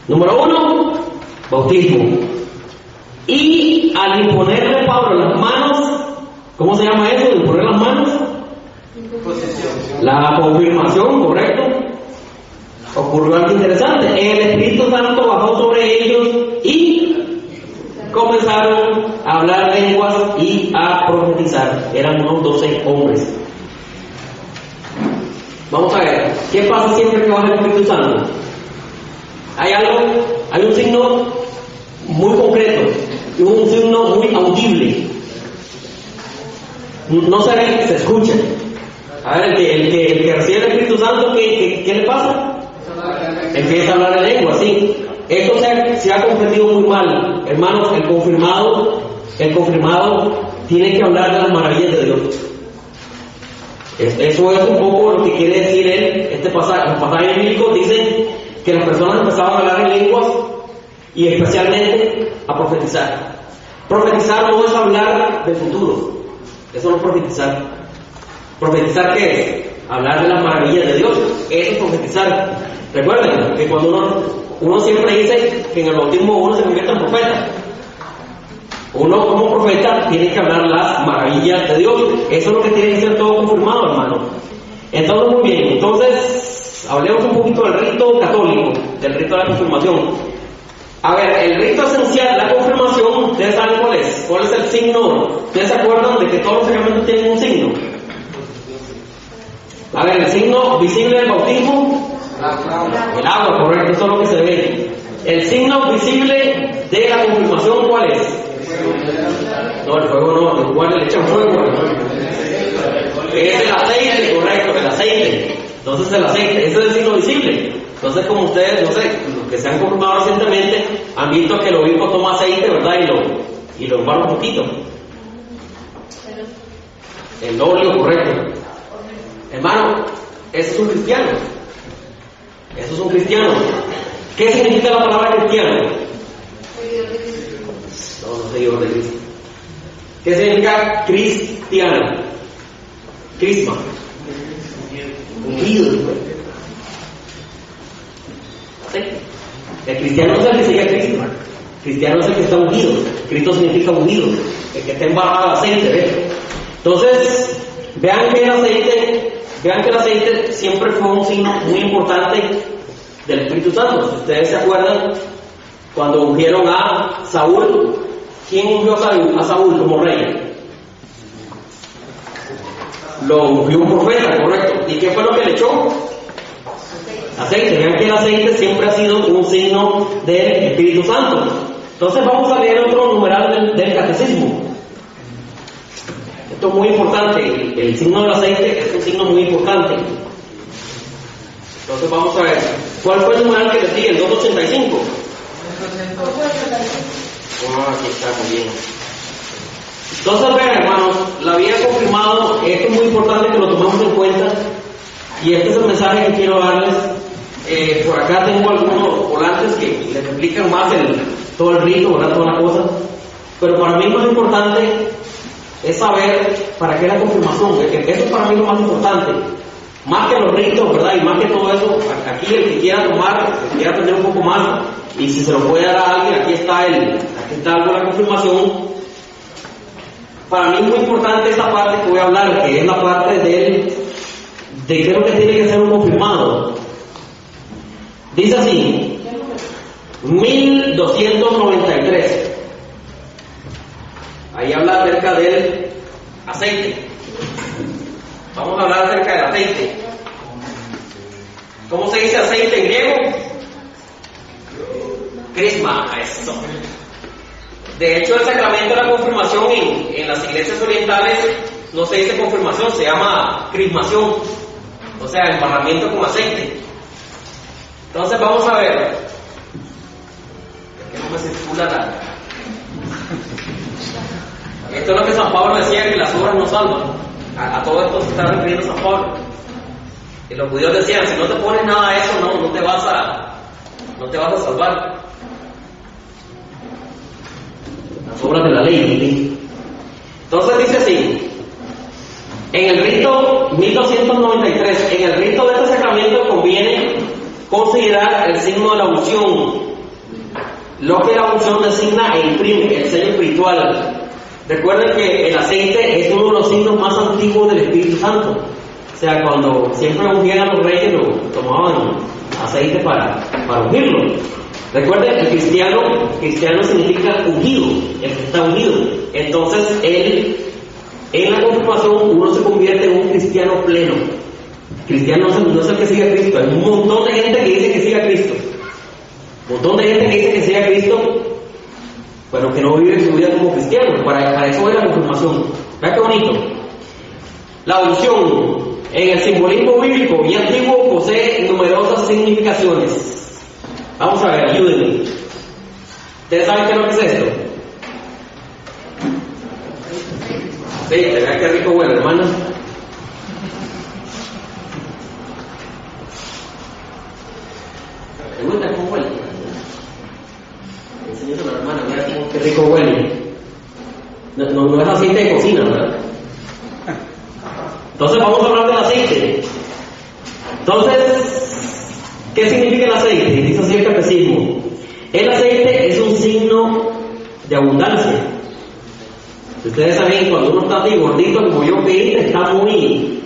Número 1, bautismo. Y al imponerle a Pablo las manos, ¿cómo se llama eso? ¿Imponer las manos? La confirmación, correcto. Ocurrió algo interesante. El Espíritu Santo bajó sobre ellos y comenzaron a hablar lenguas y a profetizar. Eran unos 12 hombres. Vamos a ver, ¿qué pasa siempre que baja el Espíritu Santo? Hay un signo muy concreto y un signo muy audible. No se ve, se escucha. A ver, el que recibe el Espíritu Santo, ¿qué le pasa? Empieza a hablar en lengua, sí. Esto se ha comprendido muy mal. Hermanos, el confirmado tiene que hablar de las maravillas de Dios. Eso es un poco lo que quiere decir él. Los pasajes bíblicos dicen que las personas empezaban a hablar en lenguas y especialmente a profetizar. Profetizar no es hablar del futuro. Eso no es profetizar. ¿Profetizar qué es? Hablar de las maravillas de Dios. Eso es profetizar. Recuerden que cuando uno siempre dice que en el bautismo uno se convierte en profeta. Uno como profeta tiene que hablar las maravillas de Dios. Eso es lo que tiene que ser todo confirmado, hermano. Entonces, muy bien. Entonces, hablemos un poquito del rito católico, del rito de la confirmación. A ver, el rito esencial de la confirmación, ¿ustedes saben cuál es? ¿Cuál es el signo? ¿Ustedes se acuerdan de que todos los sacramentos tienen un signo? A ver, el signo visible del bautismo, el agua, correcto, eso es lo que se ve. El signo visible de la confirmación, ¿cuál es? No, el fuego no, igual le echan fuego. Es el aceite, correcto, el aceite. Entonces el aceite, ese es el signo visible. Entonces, como ustedes, no sé, los que se han confirmado recientemente, han visto que el obispo toma aceite, ¿verdad? Y lo embarra un poquito. El óleo, correcto. Hermano, eso es un cristiano. Eso es un cristiano. ¿Qué significa la palabra cristiano? No seguidor de Cristo. ¿Qué significa cristiano? Crisma. Ungido. ¿Sí? El cristiano no es el que sigue a Cristo. Cristiano es el que está ungido. Cristo significa ungido. El que está embarrado de aceite, ¿ves? Entonces, vean que el aceite siempre fue un signo muy importante del Espíritu Santo. Si ustedes se acuerdan, Cuando ungieron a Saúl, ¿quién ungió a Saúl como rey? Lo ungió un profeta, correcto. ¿Y qué fue lo que le echó? Aceite. Vean que el aceite siempre ha sido un signo del Espíritu Santo. Entonces vamos a leer otro numeral del catecismo. Esto es muy importante. El signo del aceite es un signo muy importante. Entonces vamos a ver. ¿Cuál fue el numeral que le sigue? El 285. Aquí está, muy bien. Entonces vean, hermanos, la había confirmado. Esto es muy importante que lo tomemos en cuenta. Y este es el mensaje que quiero darles. Por acá tengo algunos volantes que les explican más todo el rito, ¿verdad? Toda la cosa. Pero para mí lo más importante es saber para qué la confirmación. Eso es para mí lo más importante. Más que los ritos, ¿verdad? Y más que todo eso, aquí el que quiera tomar, el que quiera aprender un poco más, y si se lo puede dar a alguien, aquí está algo de la confirmación. Para mí es muy importante esta parte que voy a hablar, que es la parte de qué es lo que tiene que ser un confirmado. Dice así, 1293. Ahí habla acerca del aceite. Vamos a hablar acerca del aceite. ¿Cómo se dice aceite en griego? Crisma, eso. De hecho, el sacramento de la confirmación en las iglesias orientales no se dice confirmación, se llama crismación. O sea, embarramiento con aceite. Entonces vamos a ver. Es que no me circula nada. Esto es lo que San Pablo decía, que las obras no salvan. A todo esto se está refiriendo San Pablo. Y los judíos decían, si no te pones nada a eso, no te vas a salvar. Las obras de la ley. Entonces dice así, en el rito 1293, en el rito de este sacramento conviene considerar el signo de la unción, lo que la unción designa e imprime, el sello espiritual. Recuerden que el aceite es uno de los signos más antiguos del Espíritu Santo. O sea, cuando siempre ungían a los reyes, lo tomaban aceite para ungirlo. Recuerden, el cristiano significa ungido, el que está ungido. Entonces, en la confirmación, uno se convierte en un cristiano pleno. Cristiano no es el que sigue a Cristo. Hay un montón de gente que dice que sigue a Cristo. Un montón de gente que dice que sigue a Cristo, pero que no vive su vida como cristiano. Para eso es la confirmación. ¿Vean qué bonito? La unción, en el simbolismo bíblico y antiguo, posee numerosas significaciones. Vamos a ver, ayúdenme. ¿Ustedes saben qué es lo que es esto? Sí, vean qué rico huele, hermanos. ¿Te gusta cómo huele? Enseñas a la hermana, mira qué rico huele. No es aceite de cocina, ¿verdad? Entonces vamos a hablar del aceite. Entonces, ¿qué significa el aceite? Dice así el catecismo. El aceite es un signo de abundancia. Ustedes saben, cuando uno está así gordito como yo, que está muy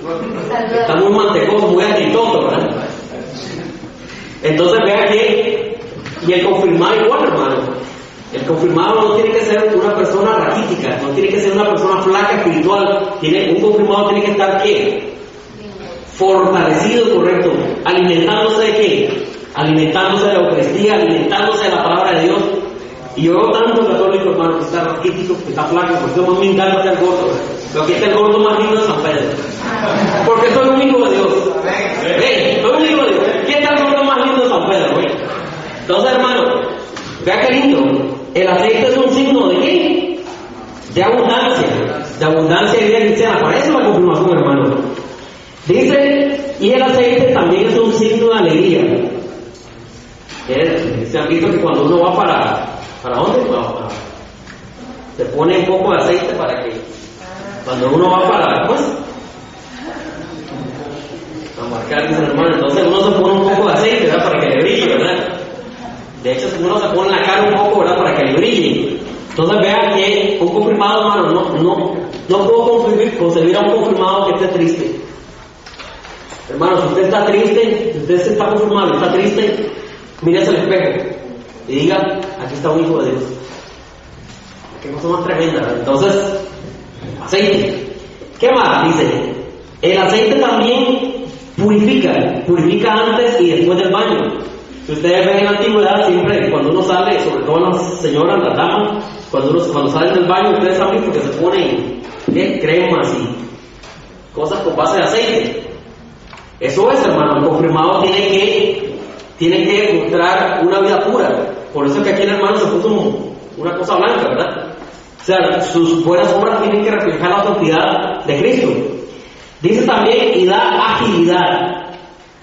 mantecoso, muy aceitoso, ¿verdad? Entonces vean que, y el confirmado igual, hermano. El confirmado no tiene que ser una persona raquítica, no tiene que ser una persona flaca espiritual. Un confirmado tiene que estar, ¿qué? Fortalecido, correcto. ¿Alimentándose de qué? Alimentándose de la Eucaristía, alimentándose de la palabra de Dios. Y yo veo tantos católicos, hermano, que está raquítico, que está flaco, porque no me encanta ser gordo. Lo que es el gordo más lindo de San Pedro. Porque soy un hijo de Dios. Soy un hijo de Dios. ¿Quién es el gordo más lindo de San Pedro? Entonces, hermano, vea qué lindo. El aceite es un signo de qué? De abundancia y vida cristiana. Para eso la confirmación, hermano. Dice, y el aceite también es un signo de alegría. Se han visto que cuando uno va ¿para dónde? Se pone un poco de aceite para que cuando uno va para marcar, dice el hermano, entonces uno se pone un poco de aceite, ¿verdad? Para que le brille, ¿verdad? De hecho, uno se pone la cara un poco, ¿verdad? Para que le brille. Entonces vean que un confirmado, hermano, no puedo concebir a un confirmado que esté triste. Hermano, si usted está triste, si usted está confirmado y está triste, mírese al espejo y diga, aquí está un hijo de Dios. Qué cosa más tremenda, ¿verdad? Entonces, aceite. ¿Qué más? Dice, el aceite también purifica antes y después del baño. Si ustedes ven en la antigüedad, siempre cuando uno sale, sobre todo las señoras, las damas, cuando salen del baño, ustedes saben porque se ponen cremas y cosas con base de aceite. Eso es, hermano, el confirmado tiene que mostrar una vida pura. Por eso es que aquí el hermano se puso una cosa blanca, ¿verdad? O sea, sus buenas obras tienen que reflejar la autoridad de Cristo. Dice también, y da agilidad.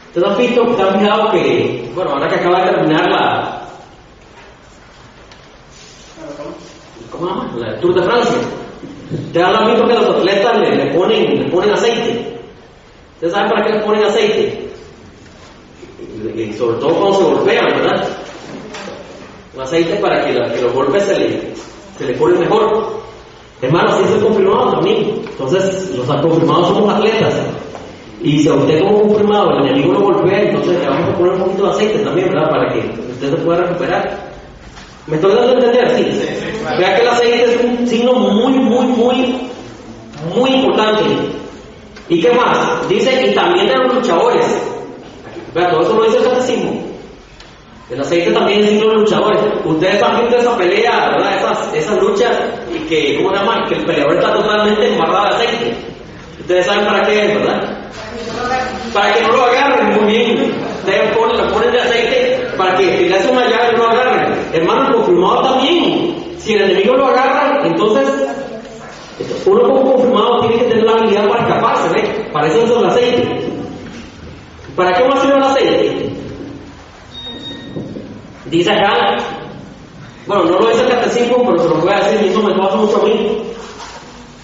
¿Ustedes han visto, ustedes han fijado que, bueno, ahora que acaba de terminar ¿cómo se llama? La Tour de Francia. Ustedes han visto que los atletas le ponen aceite. ¿Ustedes saben para qué les ponen aceite? Y sobre todo cuando se golpean, ¿verdad? Un aceite para que los golpes se le ponen mejor. Hermanos, así es el confirmado también. Entonces, los confirmados somos atletas. Y si a usted como confirmado el enemigo lo golpea, entonces le vamos a poner un poquito de aceite también, ¿verdad? Para que usted se pueda recuperar. ¿Me estoy dando a entender? Sí. Vea que el aceite es un signo muy importante. ¿Y qué más? Dice, y también de los luchadores. Vea, todo eso lo dice el catecismo. El aceite también es signo de los luchadores. Ustedes han visto esa pelea, ¿verdad? Esas luchas y que, ¿cómo se llama? Que el peleador está totalmente embarrado de aceite. Ustedes saben para qué es, ¿verdad? Para que no lo agarren, muy bien. Ustedes lo ponen de aceite para que si le hacen una llave no lo agarren. Hermano, el confirmado también. Si el enemigo lo agarra, entonces uno como confirmado tiene que tener la habilidad para escaparse, ¿ve? Para eso es el aceite. ¿Para qué va a servir el aceite? Dice acá, bueno, no lo dice el catecismo, pero se lo voy a decir, y eso me pasa mucho a mí.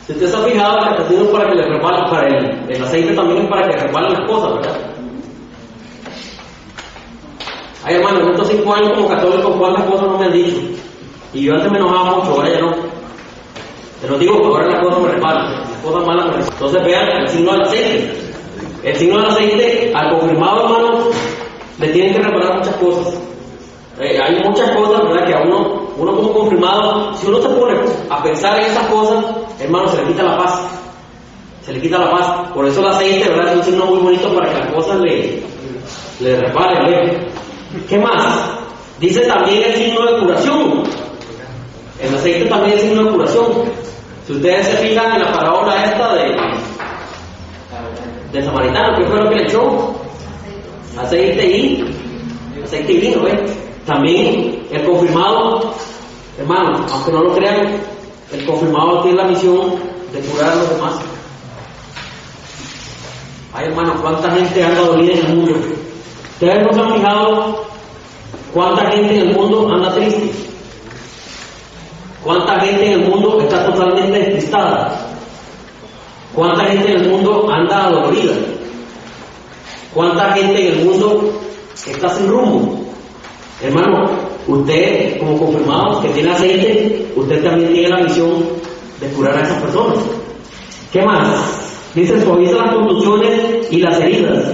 Si usted se ha fijado, el catecismo es para que le resbalen, para el aceite también es para que resbalen las cosas, ¿verdad? Ay, hermano, en estos 5 años como católico, ¿cuántas cosas no me han dicho? Y yo antes me enojaba mucho, ahora ya no. Te lo digo, ahora las cosas me resbalan, las cosas malas me resbalan. Entonces vean el signo del aceite. El signo del aceite, al confirmado, hermano, le tienen que reparar muchas cosas. Hay muchas cosas, ¿verdad? Que a uno como confirmado, si uno se pone a pensar en esas cosas, hermano, se le quita la paz. Se le quita la paz. Por eso el aceite, ¿verdad? Es un signo muy bonito para que las cosas le reparen, ¿verdad? ¿Qué más? Dice también el signo de curación. El aceite también es signo de curación. Si ustedes se fijan en la parábola esta del samaritano, ¿qué fue lo que le echó? Aceite y vino, ¿ves? También el confirmado, hermano, aunque no lo crean, el confirmado tiene la misión de curar a los demás. Ay, hermano, cuánta gente anda dolida en el mundo. ¿Ustedes no se han fijado cuánta gente en el mundo anda triste? ¿Cuánta gente en el mundo está totalmente despistada? ¿Cuánta gente en el mundo anda dolorida? ¿Cuánta gente en el mundo está sin rumbo? Hermano, usted como confirmado que tiene aceite, usted también tiene la misión de curar a esas personas. ¿Qué más? Dice, suaviza las contusiones y las heridas,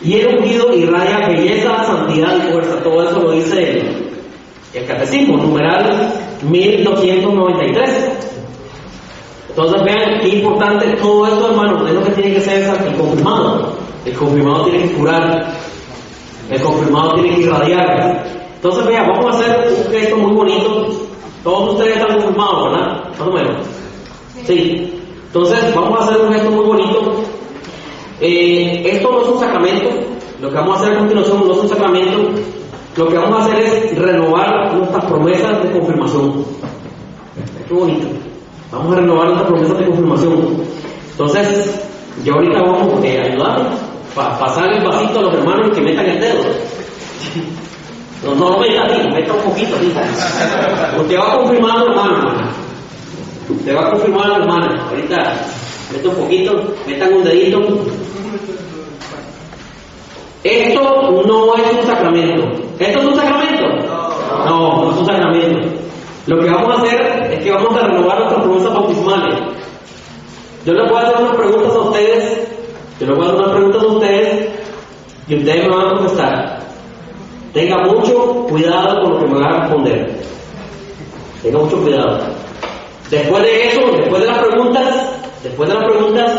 y el ungido irradia belleza, santidad y fuerza. Todo eso lo dice el catecismo, numeral 1293. Entonces vean qué importante todo esto, hermano. Es lo que tiene que ser el confirmado. El confirmado tiene que curar, el confirmado tiene que irradiar. Entonces vean, vamos a hacer un gesto muy bonito. Todos ustedes están confirmados, ¿verdad? Más o menos. Sí. Entonces vamos a hacer un gesto muy bonito. Esto no es un sacramento. Lo que vamos a hacer a continuación no es un sacramento. Lo que vamos a hacer es renovar nuestras promesas de confirmación. Qué bonito. Vamos a renovar nuestras promesas de confirmación. Entonces, yo ahorita vamos a ayudar para pasar el vasito a los hermanos que metan el dedo. No lo meta así, meta un poquito así. Usted va a confirmar a los hermanos. Usted va a confirmar a los hermanos. Ahorita meta un poquito, metan un dedito. Esto no es un sacramento. ¿Esto es un sacramento? No es un sacramento. Lo que vamos a hacer es que vamos a renovar nuestras promesas bautismales. Yo les voy a hacer unas preguntas a ustedes. Y ustedes me van a contestar. Tenga mucho cuidado con lo que me van a responder. Tenga mucho cuidado. Después de eso, después de las preguntas,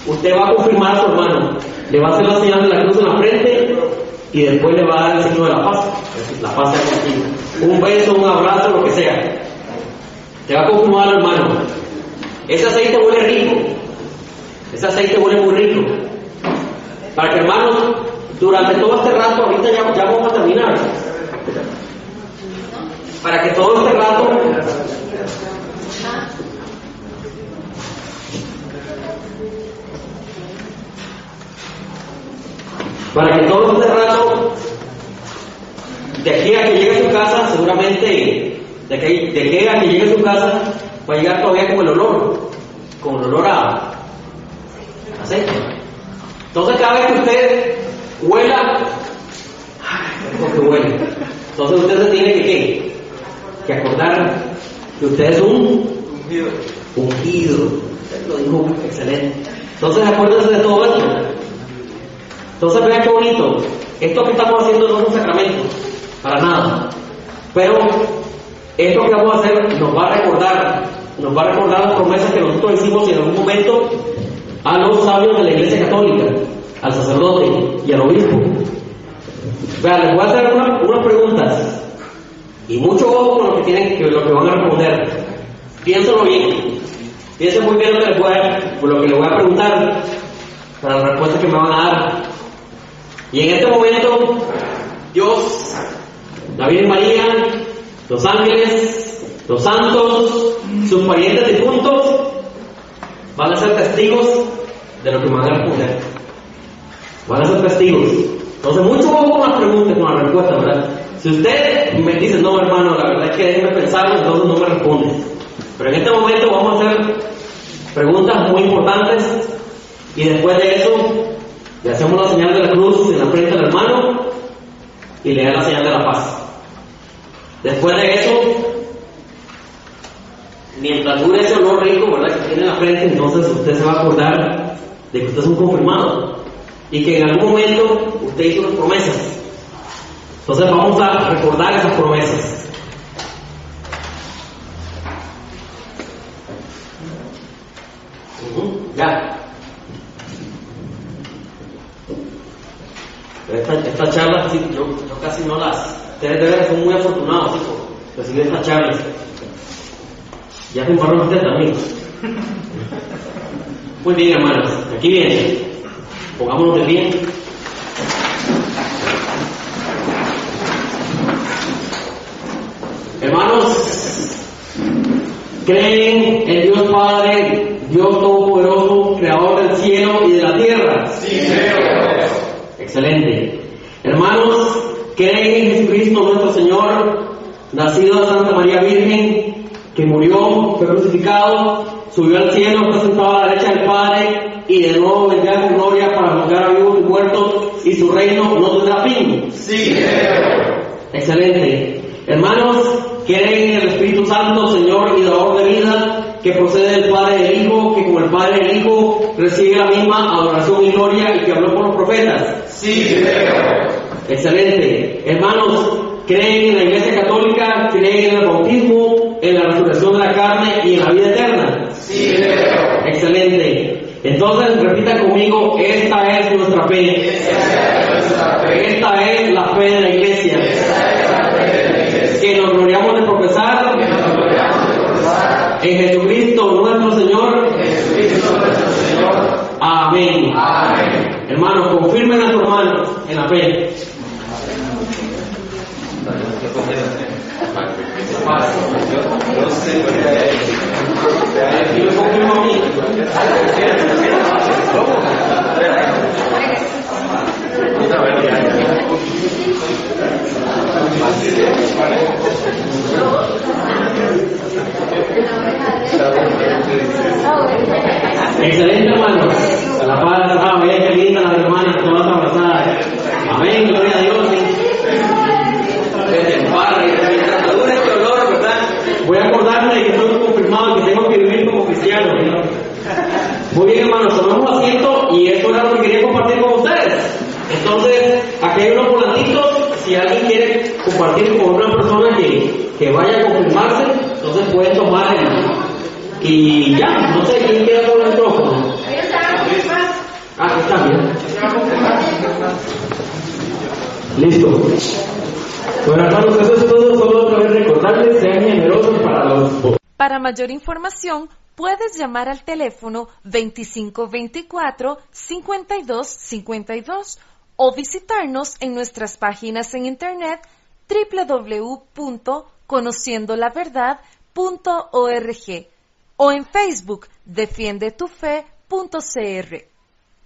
usted va a confirmar a su hermano. Le va a hacer la señal de la cruz en la frente y después le va a dar el signo de la paz. Es decir, la paz es aquí. Un beso, un abrazo, lo que sea. Te va a confirmar al hermano. Ese aceite huele rico. Ese aceite huele muy rico. Para que, hermanos, durante todo este rato, ahorita ya vamos a terminar. Para que todo este rato de aquí a que llegue a su casa, seguramente de aquí a que llegue a su casa va a llegar todavía con el olor a aceite. Entonces cada vez que usted huela, porque huele, entonces usted se tiene que acordar que usted es un ungido. Usted lo dijo excelente. Entonces acuérdense de todo esto. Entonces vean qué bonito. Esto que estamos haciendo no es un sacramento, para nada. Pero esto que vamos a hacer nos va a recordar las promesas que nosotros hicimos en algún momento a los sabios de la Iglesia Católica, al sacerdote y al obispo. Vean, les voy a hacer unas preguntas y mucho ojo con lo que van a responder. Piénsenlo bien. Piensen muy bien lo que les voy a preguntar para las respuestas que me van a dar. Y en este momento, Dios, la Virgen María, los ángeles, los santos, sus parientes difuntos, van a ser testigos de lo que me van a responder. Van a ser testigos. Entonces, mucho ojo con las preguntas, con las respuestas, ¿verdad? Si usted me dice, no, hermano, la verdad es que déjeme pensarlo, entonces no me responde. Pero en este momento vamos a hacer preguntas muy importantes y después de eso le hacemos la señal de la cruz en la frente del hermano y le da la señal de la paz. Después de eso, mientras dure ese olor rico, ¿verdad?, que tiene en la frente, entonces usted se va a acordar de que usted es un confirmado y que en algún momento usted hizo unas promesas. Entonces vamos a recordar esas promesas. Ya. Esta charla, sí, yo casi no las. Ustedes de verdad son muy afortunados, sí, por recibir estas charlas. Ya comparó usted también. Muy bien, hermanos. Aquí viene. Pongámonos de pie. Hermanos, ¿creen en Dios Padre, Dios Todopoderoso, Creador del cielo y de la tierra? Sí, creo. Excelente. Hermanos, ¿creen en Jesucristo nuestro Señor, nacido de Santa María Virgen, que murió, fue crucificado, subió al cielo, fue sentado a la derecha del Padre y de nuevo vendrá con gloria para juzgar a vivos y muertos y su reino no tendrá fin? Sí, creo. Excelente. Hermanos, ¿creen en el Espíritu Santo, Señor y dador de vida, que procede del Padre y del Hijo, que como el Padre y el Hijo recibe la misma adoración y gloria y que habló por los profetas? Sí, creo. Excelente. Hermanos, ¿creen en la Iglesia Católica? ¿Creen en el bautismo, en la resurrección de la carne y en la vida eterna? Sí, creo. Excelente. Entonces, repitan conmigo, esta es nuestra fe. Esta es la fe de la Iglesia. Que nos gloriamos de profesar en Jesucristo nuestro Señor. Amén. Amén. Hermanos, confirmen a su hermano en la fe. Yo lo confirmo a mí. Excelente, hermanos. La paz, vean qué linda las hermanas, todas abrazadas. Amén, gloria a Dios. Desde el Padre, mientras dure este olor, ¿verdad? Voy a acordarme de que estoy confirmado y que tengo que vivir como cristiano, ¿no? Muy bien, hermanos, tomemos asiento y esto era lo que quería compartir con ustedes. Entonces, aquí hay unos volantitos. Si alguien quiere compartir con una persona que vaya a confirmarse, Y ya, no sé quién queda con el micrófono. Está bien. Listo. Bueno, hermanos, eso es todo. Solo otra vez recordarles, sean generosos para los... Para mayor información, puedes llamar al teléfono 2524-5252 o visitarnos en nuestras páginas en internet www.conociendolaverdad.org o en Facebook defiendetufe.cr.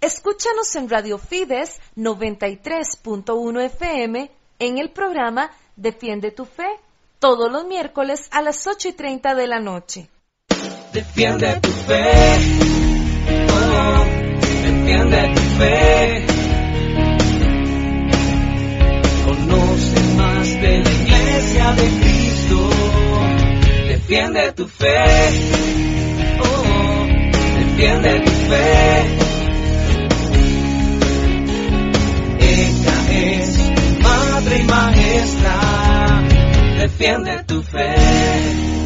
Escúchanos en Radio Fides 93.1 FM en el programa Defiende tu Fe, todos los miércoles a las 8:30 de la noche. Defiende tu fe, oh, defiende tu fe. Conoce más de la Iglesia de Cristo. Defiende tu fe, oh, defiende tu fe. Ella es madre y maestra. Defiende tu fe.